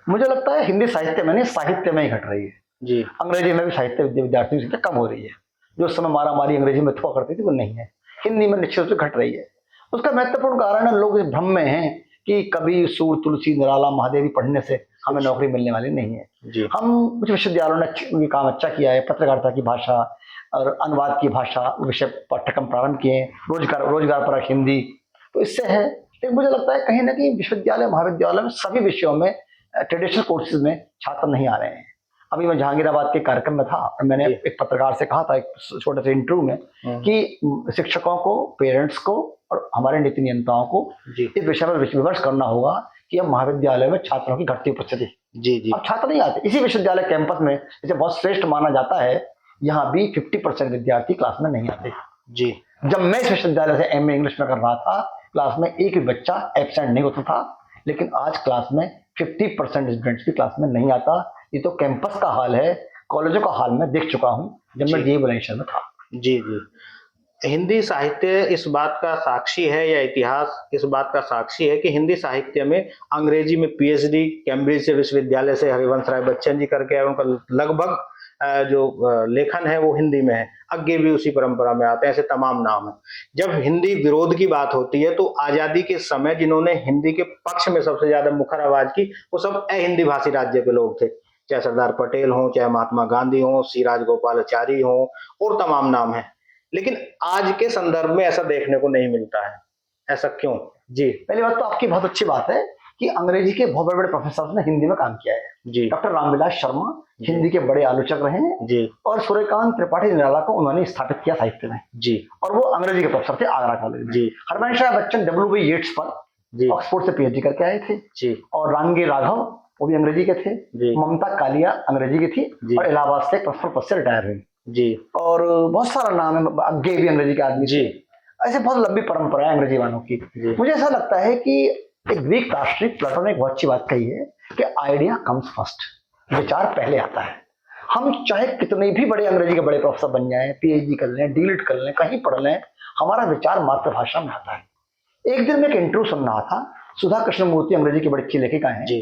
मुझे लगता है हिंदी साहित्य में नहीं, साहित्य में ही घट रही है जी। अंग्रेजी में भी साहित्य विद्यार्थियों की संख्या कम हो रही है, जो उस समय मारामारी अंग्रेजी में हुआ करती थी वो नहीं है, हिंदी में निश्चित रूप से घट रही है। उसका महत्वपूर्ण कारण है लोग इस भ्रम में हैं कि कबीर, सूर, तुलसी, निराला, महादेवी पढ़ने से हमें नौकरी मिलने वाली नहीं है जी। हम कुछ विश्वविद्यालयों ने काम अच्छा किया है, पत्रकारिता की भाषा और अनुवाद की भाषा विषय पाठ्यक्रम प्रारंभ किए, रोजगार परक हिंदी, तो इससे है। लेकिन मुझे लगता है कहीं ना कहीं विश्वविद्यालय, महाविद्यालय में सभी विषयों में ट्रेडिशनल कोर्सेज में छात्र नहीं आ रहे हैं। अभी मैं जहांगीराबाद के कार्यक्रम में था और मैंने एक पत्रकार से कहा था एक छोटे से इंटरव्यू में कि शिक्षकों को, पेरेंट्स को और हमारे नीति नियंताओं को इस विषय पर विमर्श करना होगा कि अब महाविद्यालय में छात्रों की घटती उपस्थिति जी। अब छात्र नहीं आते। इसी विश्वविद्यालय कैंपस में जिसे बहुत श्रेष्ठ माना जाता है, यहाँ भी 50% विद्यार्थी क्लास में नहीं आते जी। जब मैं इस विश्वविद्यालय से एमए इंग्लिश में कर रहा था, क्लास में एक भी बच्चा एब्सेंट नहीं होता था, लेकिन आज क्लास में 50% स्टूडेंट्स भी क्लास में नहीं आता। ये तो कैंपस का हाल है, कॉलेजों का हाल मैं देख चुका हूँ जब मैं डीए बुलंदशहर में था जी। हिंदी साहित्य इस बात का साक्षी है, या इतिहास इस बात का साक्षी है कि हिंदी साहित्य में अंग्रेजी में पीएचडी कैम्ब्रिज विश्वविद्यालय से हरिवंश राय बच्चन जी करके आए, उनका लगभग जो लेखन है वो हिंदी में है, अज्ञे भी उसी परंपरा में आते हैं, ऐसे तमाम नाम है। जब हिंदी विरोध की बात होती है तो आजादी के समय जिन्होंने हिंदी के पक्ष में सबसे ज्यादा मुखर आवाज की वो सब अहिंदी भाषी राज्य के लोग थे, चाहे सरदार पटेल हों, चाहे महात्मा गांधी हों, सी राजगोपालाचारी हों और तमाम नाम है। लेकिन आज के संदर्भ में ऐसा देखने को नहीं मिलता है, ऐसा क्यों? जी। पहली बात तो आपकी बहुत अच्छी बात है कि अंग्रेजी के बहुत बड़े बड़े प्रोफेसर ने हिंदी में काम किया है। जी। डॉक्टर रामविलास शर्मा हिंदी के बड़े आलोचक रहे हैं जी। और सूर्यकांत त्रिपाठी निराला को उन्होंने स्थापित किया साहित्य में। जी। और वो अंग्रेजी के प्रोफेसर थे आगरा कॉलेज में। जी। हरवंश राय बच्चन W.B. येट्स पर ऑक्सफोर्ड से PhD करके आए थे। जी। और रांगे राघव वो भी अंग्रेजी के थे। जी। ममता कालिया अंग्रेजी की थी और इलाहाबाद से प्रिंसिपल पद से रिटायर हुई। जी। और बहुत सारा नाम है, अज्ञे भी अंग्रेजी के आदमी। जी। ऐसे बहुत लंबी परंपरा है अंग्रेजी वालों की। मुझे ऐसा लगता है कि एक ग्रीक दार्शनिक प्लेटो ने एक बहुत अच्छी बात कही है कि आइडिया कम्स फर्स्ट, विचार पहले आता है। हम चाहे कितने भी बड़े अंग्रेजी के बड़े प्रोफेसर बन जाएं, PhD कर लें, डीलिट कर लें, कहीं पढ़ लें, हमारा विचार मातृभाषा में आता है। एक दिन मैं एक इंटरव्यू सुन रहा था, सुधा कृष्णमूर्ति अंग्रेजी की बड़ी अच्छी लेखिका हैं जी।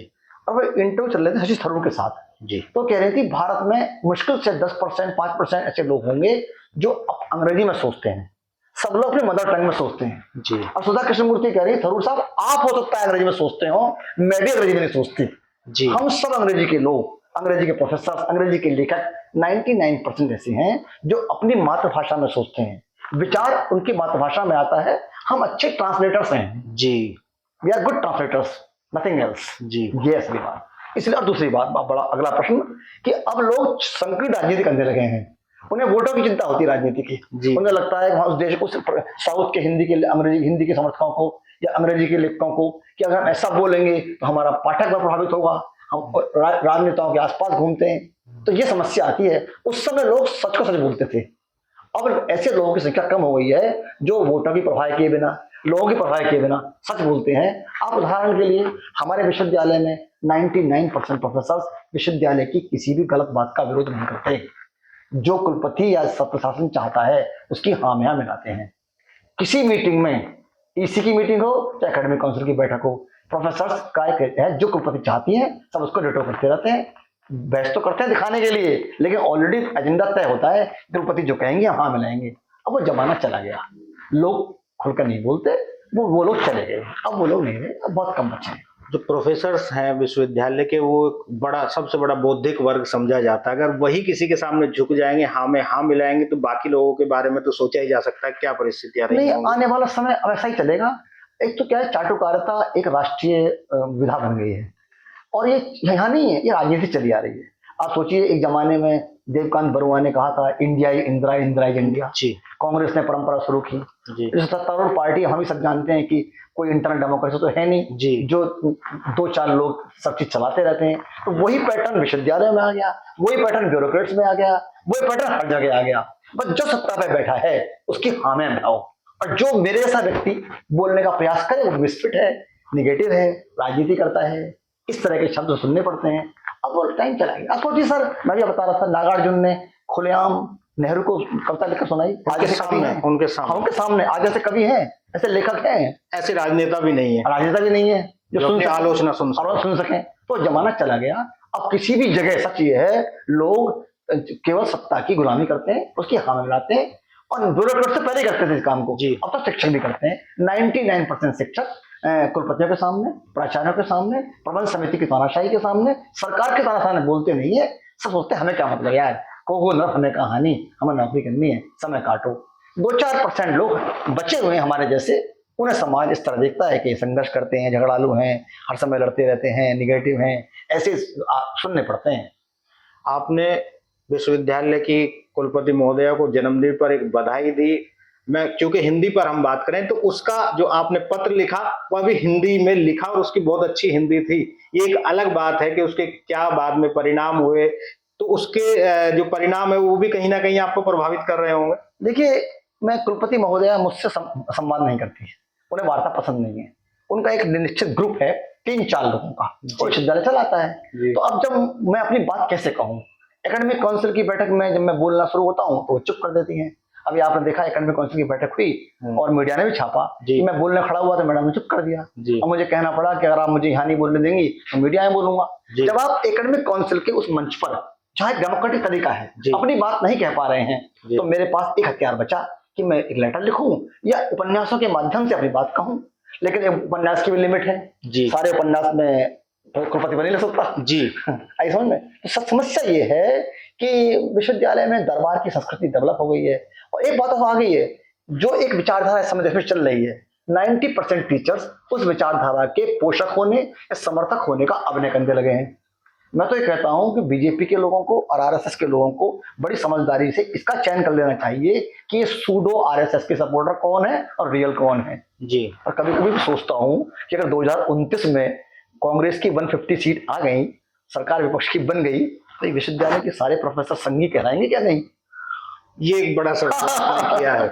और वो इंटरव्यू चल रहे थे शशि थरूर के साथ। जी। तो कह रही थी भारत में मुश्किल से 10% 5% ऐसे लोग होंगे जो अंग्रेजी में सोचते हैं, सब लोग अपने मदर टंग में सोचते हैं। जी। और सुधा कृष्णमूर्ति कह रही है थरूर साहब आप हो सकता है अंग्रेजी में सोचते हो, मैं भी अंग्रेजी में नहीं सोचती। जी। हम सब अंग्रेजी के लोग, अंग्रेजी के प्रोफेसर, अंग्रेजी के लेखक 99% ऐसे हैं जो अपनी मातृभाषा में सोचते हैं, विचार उनकी मातृभाषा में आता है। हम अच्छे ट्रांसलेटर्स हैं। जी। We are good translators, nothing else. जी। ये असली बात। इसलिए और दूसरी बात, बड़ा अगला प्रश्न कि अब लोग संकीर्ण राजनीति करने लगे हैं। उन्हें वोटों की चिंता होती है राजनीति की। उन्हें लगता है उस देश को साउथ के हिंदी के अंग्रेजी हिंदी के समर्थकों को या अंग्रेजी के लेखकों को कि अगर हम ऐसा बोलेंगे तो हमारा पाठक पर प्रभावित होगा। हम राजनेताओं के आसपास घूमते हैं तो ये समस्या आती है। उस समय लोग सच को सच बोलते थे। अब ऐसे लोगों की संख्या कम हो गई है जो वोटों की परवाह किए बिना, लोगों की परवाह किए बिना सच बोलते हैं। आप उदाहरण के लिए हमारे विश्वविद्यालय में 99% प्रोफेसर विश्वविद्यालय की किसी भी गलत बात का विरोध नहीं करते। जो कुलपति या प्रशासन चाहता है उसकी हामियां मिलाते हैं। किसी मीटिंग में, EC की मीटिंग हो चाहे एकेडमिक काउंसिल की बैठक हो, प्रोफेसर काय कहते हैं जो कुलपति चाहती है सब उसको डिटो करते रहते हैं। बहस तो करते हैं दिखाने के लिए, लेकिन ऑलरेडी एजेंडा तय होता है, कुलपति जो कहेंगे हाँ मिलाएंगे। अब वो जमाना चला गया, लोग खुलकर नहीं बोलते, वो लोग चले गए, अब वो लोग नहीं रहे, अब बहुत कम बचे हैं। जो प्रोफेसर्स हैं विश्वविद्यालय के वो सबसे बड़ा बौद्धिक वर्ग समझा जाता है। अगर वही किसी के सामने झुक जाएंगे, हाँ में हाँ मिलाएंगे, तो बाकी लोगों के बारे में तो सोचा ही जा सकता है क्या परिस्थितियां नहीं, रहेंगी। आने वाला समय वैसा ही चलेगा। एक तो क्या है, चाटुकारिता एक राष्ट्रीय विधा बन गई है और ये यहाँ नहीं है, ये राजनीति चली आ रही है। आप सोचिए एक जमाने में देवकांत बरुआ ने कहा था इंडिया इंदिरा, इंदिरा इंडिया। कांग्रेस ने परंपरा शुरू की। सत्तारूढ़ पार्टी हम ही सब जानते हैं कि कोई इंटरनल डेमोक्रेसी तो है नहीं जी, जो 2-4 लोग सब चीज चलाते रहते हैं। तो वही पैटर्न विश्वविद्यालय में आ गया, वही पैटर्न ब्यूरोक्रेट्स में आ गया, वही पैटर्न हर जगह आ गया। बस जो सत्ता पे बैठा है उसकी हामियां मिलाओ, और जो मेरे जैसा व्यक्ति बोलने का प्रयास करे वो मिसफिट है, निगेटिव है, राजनीति करता है, इस तरह के शब्द सुनने पड़ते हैं। अब वो टाइम चला गया। अब सोचिए सर, मैं भी बता रहा था, नागार्जुन ने खुलेआम नेहरू को कविता लिखकर सुनाई। आगे से कभी है उनके सामने आज ऐसे कवि हैं, ऐसे लेखक हैं, ऐसे राजनेता भी नहीं है जो सुन आलोचना सुन सकें। तो जमाना चला गया। अब किसी भी जगह सच ये है, लोग केवल सत्ता की गुलामी करते हैं, उसकी हामी मिलाते हैं, और ब्यूरोक्रेट से पहले करते थे इस काम को। अब तो शिक्षक भी करते हैं। 99% शिक्षक कुलपतियों के सामने, प्राचार्यों के सामने, प्रबंध समिति की तानाशाही के सामने, सरकार के तानाशाही बोलते नहीं है। सब सोचते हैं हमें क्या मतलब यार, को न हमें कहानी, हमें नौकरी करनी है, समय काटो। 2-4% लोग बचे हुए हमारे जैसे, उन्हें समाज इस तरह देखता है कि संघर्ष करते हैं, झगड़ालू हैं, हर समय लड़ते रहते हैं, निगेटिव हैं, ऐसे सुनने पड़ते हैं। आपने विश्वविद्यालय की कुलपति महोदया को जन्मदिन पर एक बधाई दी। मैं चूंकि हिंदी पर हम बात करें तो उसका जो आपने पत्र लिखा वह भी हिंदी में लिखा और उसकी बहुत अच्छी हिंदी थी। ये एक अलग बात है कि उसके क्या बाद में परिणाम हुए, तो उसके जो परिणाम है वो भी कहीं ना कहीं आपको प्रभावित कर रहे होंगे। देखिए, मैं कुलपति महोदया मुझसे संवाद नहीं करती है, उन्हें वार्ता पसंद नहीं है। उनका एक निश्चित ग्रुप है 3-4 लोगों का, वो विश्वविद्यालय चलाता है। तो अब जब मैं अपनी बात कैसे कहूँ, एकेडमिक काउंसिल की बैठक में जब मैं बोलना शुरू होता हूँ तो वो चुप कर देती हैं। अभी आपने देखा एकेडमिक काउंसिल की बैठक हुई और मीडिया ने भी छापा कि मैं बोलने खड़ा हुआ तो मैडम ने चुप कर दिया, और मुझे कहना पड़ा कि अगर आप मुझे यहाँ नहीं बोलने देंगी तो मीडिया में बोलूंगा। जब आप एकेडमिक काउंसिल के उस मंच पर जहाँ एक डेमोक्रेटिक तरीका है, जी। अपनी बात नहीं कह पा रहे हैं जी। तो मेरे पास एक हथियार बचा कि मैं एक लेटर लिखूं या उपन्यासों के माध्यम से अपनी बात कहूं। लेकिन एक उपन्यास की भी लिमिट है, जी। सारे उपन्यास में कुलपति बन नहीं सकता जी। आई समझ में। तो समस्या ये है कि विश्वविद्यालय में दरबार की संस्कृति डेवलप हो गई है और एक बात तो आ गई है, जो एक विचारधारा इस समय देश में चल रही है, 90% टीचर्स उस विचारधारा के पोषक होने या समर्थक होने का अभिनय करने लगे हैं। मैं तो ये कहता हूं कि बीजेपी के लोगों को और आरएसएस के लोगों को बड़ी समझदारी से इसका चयन कर लेना चाहिए कि ये सूडो आरएसएस के सपोर्टर कौन है और रियल कौन है। जी। और कभी कभी भी सोचता हूं कि अगर 2029 में कांग्रेस की 150 सीट आ गई, सरकार विपक्ष की बन गई, तो विश्वविद्यालय के सारे प्रोफेसर संघी कहलाएंगे क्या नहीं? ये एक बड़ा सवाल आपने किया है।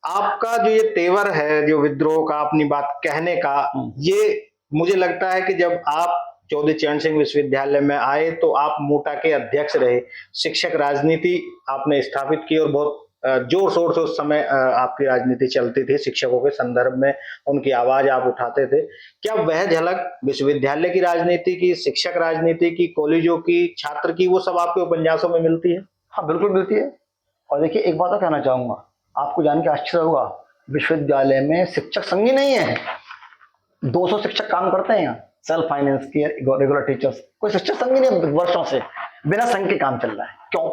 आपका जो ये तेवर है, जो विद्रोह का, अपनी बात कहने का, ये मुझे लगता है कि जब आप चौधरी चरण सिंह विश्वविद्यालय में आए तो आप मूटा के अध्यक्ष रहे, शिक्षक राजनीति आपने स्थापित की और बहुत जोर शोर से उस समय आपकी राजनीति चलती थी, शिक्षकों के संदर्भ में उनकी आवाज आप उठाते थे। क्या वह झलक विश्वविद्यालय की राजनीति की, शिक्षक राजनीति की, कॉलेजों की, छात्र की, वो सब आपके उपन्यासों में मिलती है? हाँ बिल्कुल मिलती है। और देखिए एक बात और कहना चाहूंगा, आपको जान के आश्चर्य होगा, विश्वविद्यालय में शिक्षक संघी नहीं है, 200 शिक्षक काम करते हैं यहाँ, सेल्फ फाइनेंस की रेगुलर टीचर्स, कोई शिक्षक संघ नहीं, वर्षों से बिना संघ के काम चल रहा है। क्यों?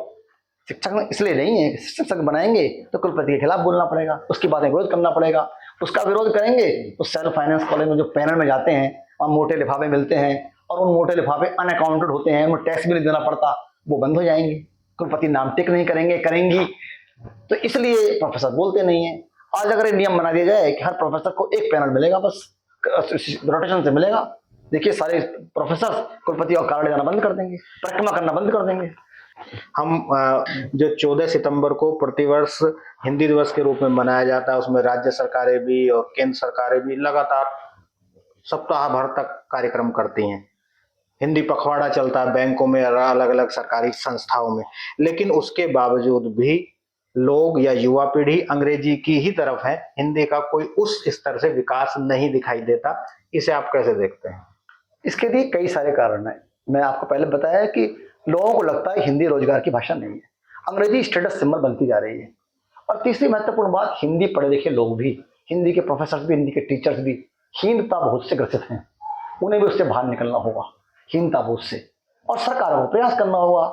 शिक्षक इसलिए नहीं है, शिक्षक संघ बनाएंगे तो कुलपति के खिलाफ बोलना पड़ेगा, उसकी बातें विरोध करना पड़ेगा, उसका विरोध करेंगे तो सेल्फ फाइनेंस कॉलेज में जो पैनल में जाते हैं वहाँ मोटे लिफाफे मिलते हैं और उन मोटे लिफाफे अनअकाउंटेड होते हैं, उन्हें टैक्स भी नहीं देना पड़ता, वो बंद हो जाएंगे, कुलपति नाम टिक नहीं करेंगे, करेंगी, तो इसलिए प्रोफेसर बोलते नहीं है। आज अगर ये नियम बना दिया जाए कि हर प्रोफेसर को एक पैनल मिलेगा, बस रोटेशन से मिलेगा, देखिए सारे प्रोफेसर कुलपति और कार्यालय जाना बंद कर देंगे, परिक्रमा करना बंद कर देंगे। हम जो 14 सितंबर को प्रतिवर्ष हिंदी दिवस के रूप में मनाया जाता है, उसमें राज्य सरकारें भी और केंद्र सरकारें भी लगातार सप्ताह भर तक कार्यक्रम करती हैं। हिंदी पखवाड़ा चलता है बैंकों में और अलग अलग सरकारी संस्थाओं में, लेकिन उसके बावजूद भी लोग या युवा पीढ़ी अंग्रेजी की ही तरफ है, हिंदी का कोई उस स्तर से विकास नहीं दिखाई देता। इसे आप कैसे देखते हैं? इसके लिए कई सारे कारण हैं। मैं आपको पहले बताया कि लोगों को लगता है हिंदी रोजगार की भाषा नहीं है, अंग्रेजी स्टेटस सिंबल बनती जा रही है। और तीसरी महत्वपूर्ण बात, हिंदी पढ़े लिखे लोग भी, हिंदी के प्रोफेसर भी, हिंदी के टीचर्स भी हीनता बोध से ग्रसित हैं, उन्हें भी उससे बाहर निकलना होगा, हीनता बोध से, और सरकार को प्रयास करना होगा।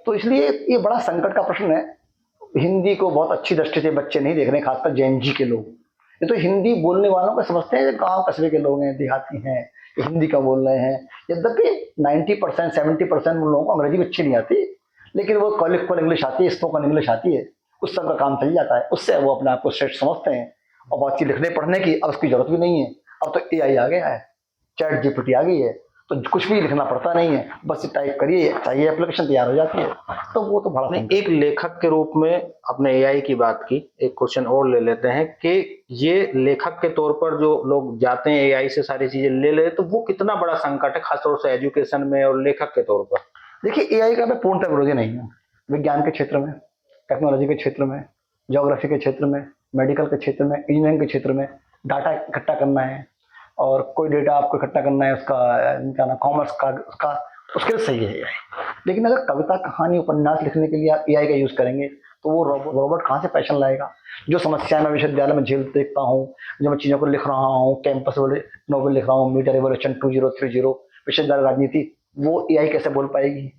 तो इसलिए ये बड़ा संकट का प्रश्न है। हिंदी को बहुत अच्छी दृष्टि से बच्चे नहीं देख रहे, खासकर जैन जी के लोग। ये तो हिंदी बोलने वालों को समझते हैं गांव कस्बे के लोग हैं, देहाती हैं, हिंदी का बोल रहे हैं। यद्यपि 90% 70% लोगों को अंग्रेजी अच्छी नहीं आती, लेकिन वो कॉलिक्वल इंग्लिश आती है, स्पोकन इंग्लिश आती है, उस सब का काम चल जाता है, उससे वो अपने आप को श्रेष्ठ समझते हैं। और बात की लिखने पढ़ने की अब उसकी जरूरत भी नहीं है, अब तो AI आ गया है, चैट GPT आ गई है, तो कुछ भी लिखना पड़ता नहीं है, बस टाइप करिए, चाहिए एप्लीकेशन तैयार हो जाती है। तो वो तो बड़ा एक लेखक के रूप में अपने AI की बात की, एक क्वेश्चन और ले लेते हैं कि ये लेखक के तौर पर जो लोग जाते हैं AI से सारी चीजें ले ले, तो वो कितना बड़ा संकट है खासतौर से एजुकेशन में और लेखक के तौर पर? देखिए AI का मैं पूर्णतः विरोधी नहीं हूँ। विज्ञान के क्षेत्र में, टेक्नोलॉजी के क्षेत्र में, ज्योग्राफी के क्षेत्र में, मेडिकल के क्षेत्र में, इंजीनियरिंग के क्षेत्र में डाटा इकट्ठा करना है और कोई डेटा आपको इकट्ठा करना है, उसका क्या ना कॉमर्स का, उसका उसके लिए सही है AI। लेकिन अगर कविता, कहानी, उपन्यास लिखने के लिए आप AI का यूज करेंगे तो वो रोबोट कहाँ से पैशन लाएगा? जो समस्याएं मैं विश्वविद्यालय में झेल देखता हूँ, जो मैं चीज़ों को लिख रहा हूँ, कैंपस वाले नोवेल लिख रहा हूँ, मीडिया रिवोल्यूशन 2030, विश्वविद्यालय राजनीति, वो AI कैसे बोल पाएगी?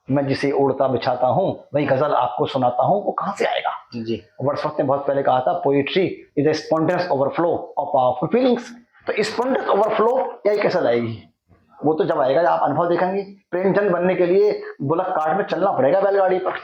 मैं जिसे उड़ता बिछाता हूँ वही गजल आपको सुनाता हूँ, वो कहाँ से आएगा? जी। वर्ड्सवर्थ ने बहुत पहले कहा था, poetry is a spontaneous overflow of powerful feelings. तो स्पॉन्टेनियस ओवरफ्लो AI कैसे लाएगी? वो तो जब आएगा जब आप अनुभव देखेंगे। प्रेमचंद बनने के लिए बुलक कार्ट में चलना पड़ेगा, बैलगाड़ी पर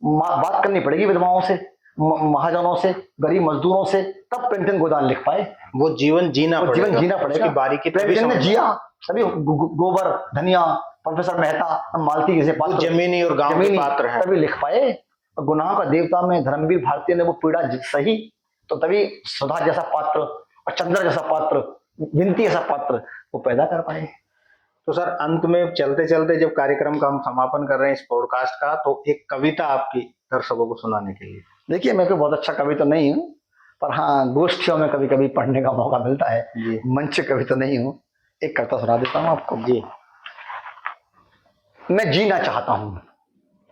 बात करनी पड़ेगी विधवाओं से, महाजनों से, गरीब मजदूरों से, तब प्रेमचंद गोदान लिख पाए। वो जीवन जीना पड़ेगा, बारीकी प्रेमचंद ने जिया, सभी गोबर, धनिया, प्रोफेसर मेहता, मालती जैसे पात्र, जमीनी और गांव के पात्र हैं, तभी लिख पाए। गुनाह का देवता में धर्मवीर भारतीय ने वो पीड़ा सही, तो तभी सुधा जैसा पात्र और चंद्र जैसा पात्र, विनती जैसा पात्र वो पैदा कर पाए। तो सर, अंत में चलते चलते जब कार्यक्रम का हम समापन कर रहे हैं इस पॉडकास्ट का, तो एक कविता आपकी दर्शकों को सुनाने के लिए। देखिए मैं कोई बहुत अच्छा कवि तो नहीं हूँ, पर हाँ गोष्ठियों में कभी कभी पढ़ने का मौका मिलता है। मंच कवि तो नहीं हूँ, एक कविता सुना देता हूँ आपको। जी। मैं जीना चाहता हूं,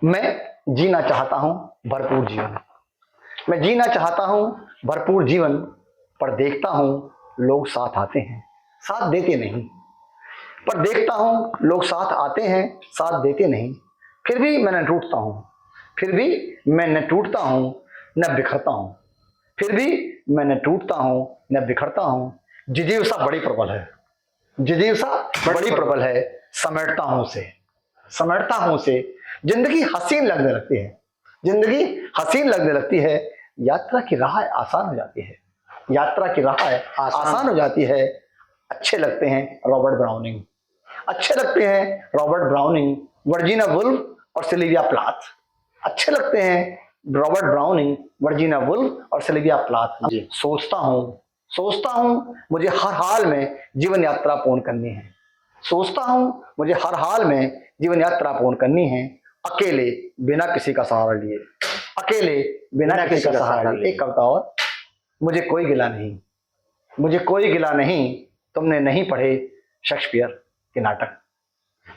मैं जीना चाहता हूं भरपूर जीवन। मैं जीना चाहता हूं भरपूर जीवन, पर देखता हूं लोग साथ आते हैं, साथ देते नहीं। पर देखता हूं लोग साथ आते हैं, साथ देते नहीं। फिर भी मैं न टूटता हूं, फिर भी मैं न टूटता हूं, न बिखरता हूं। फिर भी मैं न टूटता हूं, न बिखरता हूं। जिजीविषा बड़ी प्रबल है, जिजीविषा बड़ी प्रबल है। समेटता हूं उसे, समेटता हूं उसे। जिंदगी हसीन लगने लगती है, जिंदगी हसीन लगने लगती है। यात्रा की राह आसान हो जाती है, यात्रा की राह आसान हो जाती है। अच्छे लगते हैं रॉबर्ट ब्राउनिंग, अच्छे लगते हैं रॉबर्ट ब्राउनिंग, वर्जीनिया वुल्फ और सिल्विया प्लाथ। अच्छे लगते हैं रॉबर्ट ब्राउनिंग, वर्जीनिया वुल्फ और सिल्विया प्लाथ। जी। सोचता हूं मुझे हर हाल में जीवन यात्रा पूर्ण करनी है। सोचता हूं मुझे हर हाल में जीवन यात्रा पूर्ण करनी है। अकेले बिना किसी का सहारा लिए, अकेले बिना किसी का सहारा लिए। एक कविता और। मुझे कोई गिला नहीं, मुझे कोई गिला नहीं, तुमने नहीं पढ़े शेक्सपियर के नाटक।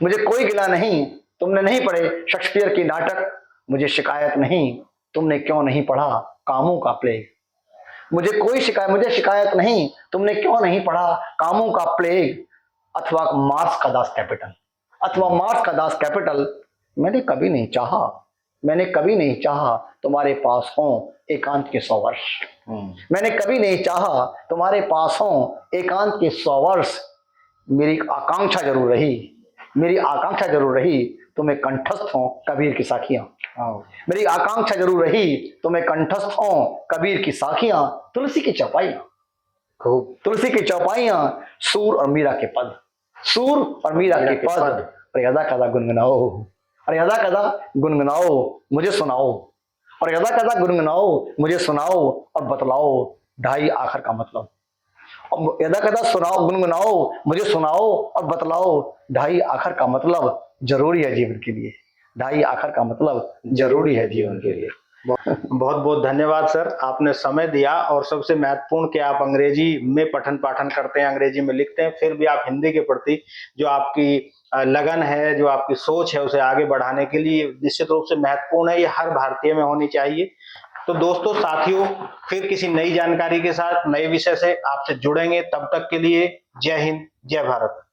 मुझे कोई गिला नहीं, तुमने नहीं पढ़े शेक्सपियर के नाटक। मुझे शिकायत नहीं, तुमने क्यों नहीं पढ़ा कामों का प्लेग। मुझे शिकायत नहीं, तुमने क्यों नहीं पढ़ा कामों का प्लेग, अथवा मार्क्स का दास कैपिटल, अथवा मार्क्स का दास कैपिटल। मैंने कभी नहीं चाहा, मैंने कभी नहीं चाहा तुम्हारे पास हो एकांत के 100 वर्ष। मैंने कभी नहीं चाहा तुम्हारे पास हो एकांत के 100 वर्ष। मेरी आकांक्षा जरूर रही, मेरी आकांक्षा जरूर रही, तुम्हें कंठस्थ हो कबीर की साखियां। मेरी आकांक्षा जरूर रही, तुम्हें कंठस्थ हो कबीर की साखियां। तुलसी की चौपाइयां, तुलसी की चौपाइयां, सूर और मीरा के पद, सूर और मीरा के पद। और यदा कदा गुनगुनाओ, और यदा कदा गुनगुनाओ मुझे सुनाओ, और यदा कदा गुनगुनाओ मुझे सुनाओ और बतलाओ ढाई आखिर का मतलब। और यदा कदा सुनाओ, गुनगुनाओ मुझे सुनाओ और बतलाओ ढाई आखिर का मतलब। जरूरी है जीवन के लिए, ढाई आखिर का मतलब जरूरी है जीवन के लिए। बहुत बहुत धन्यवाद सर, आपने समय दिया। और सबसे महत्वपूर्ण कि आप अंग्रेजी में पठन पाठन करते हैं, अंग्रेजी में लिखते हैं, फिर भी आप हिंदी के प्रति जो आपकी लगन है, जो आपकी सोच है, उसे आगे बढ़ाने के लिए निश्चित रूप से महत्वपूर्ण है। ये हर भारतीय में होनी चाहिए। तो दोस्तों, साथियों, फिर किसी नई जानकारी के साथ, नए विषय से आपसे जुड़ेंगे। तब तक के लिए जय हिंद, जय भारत।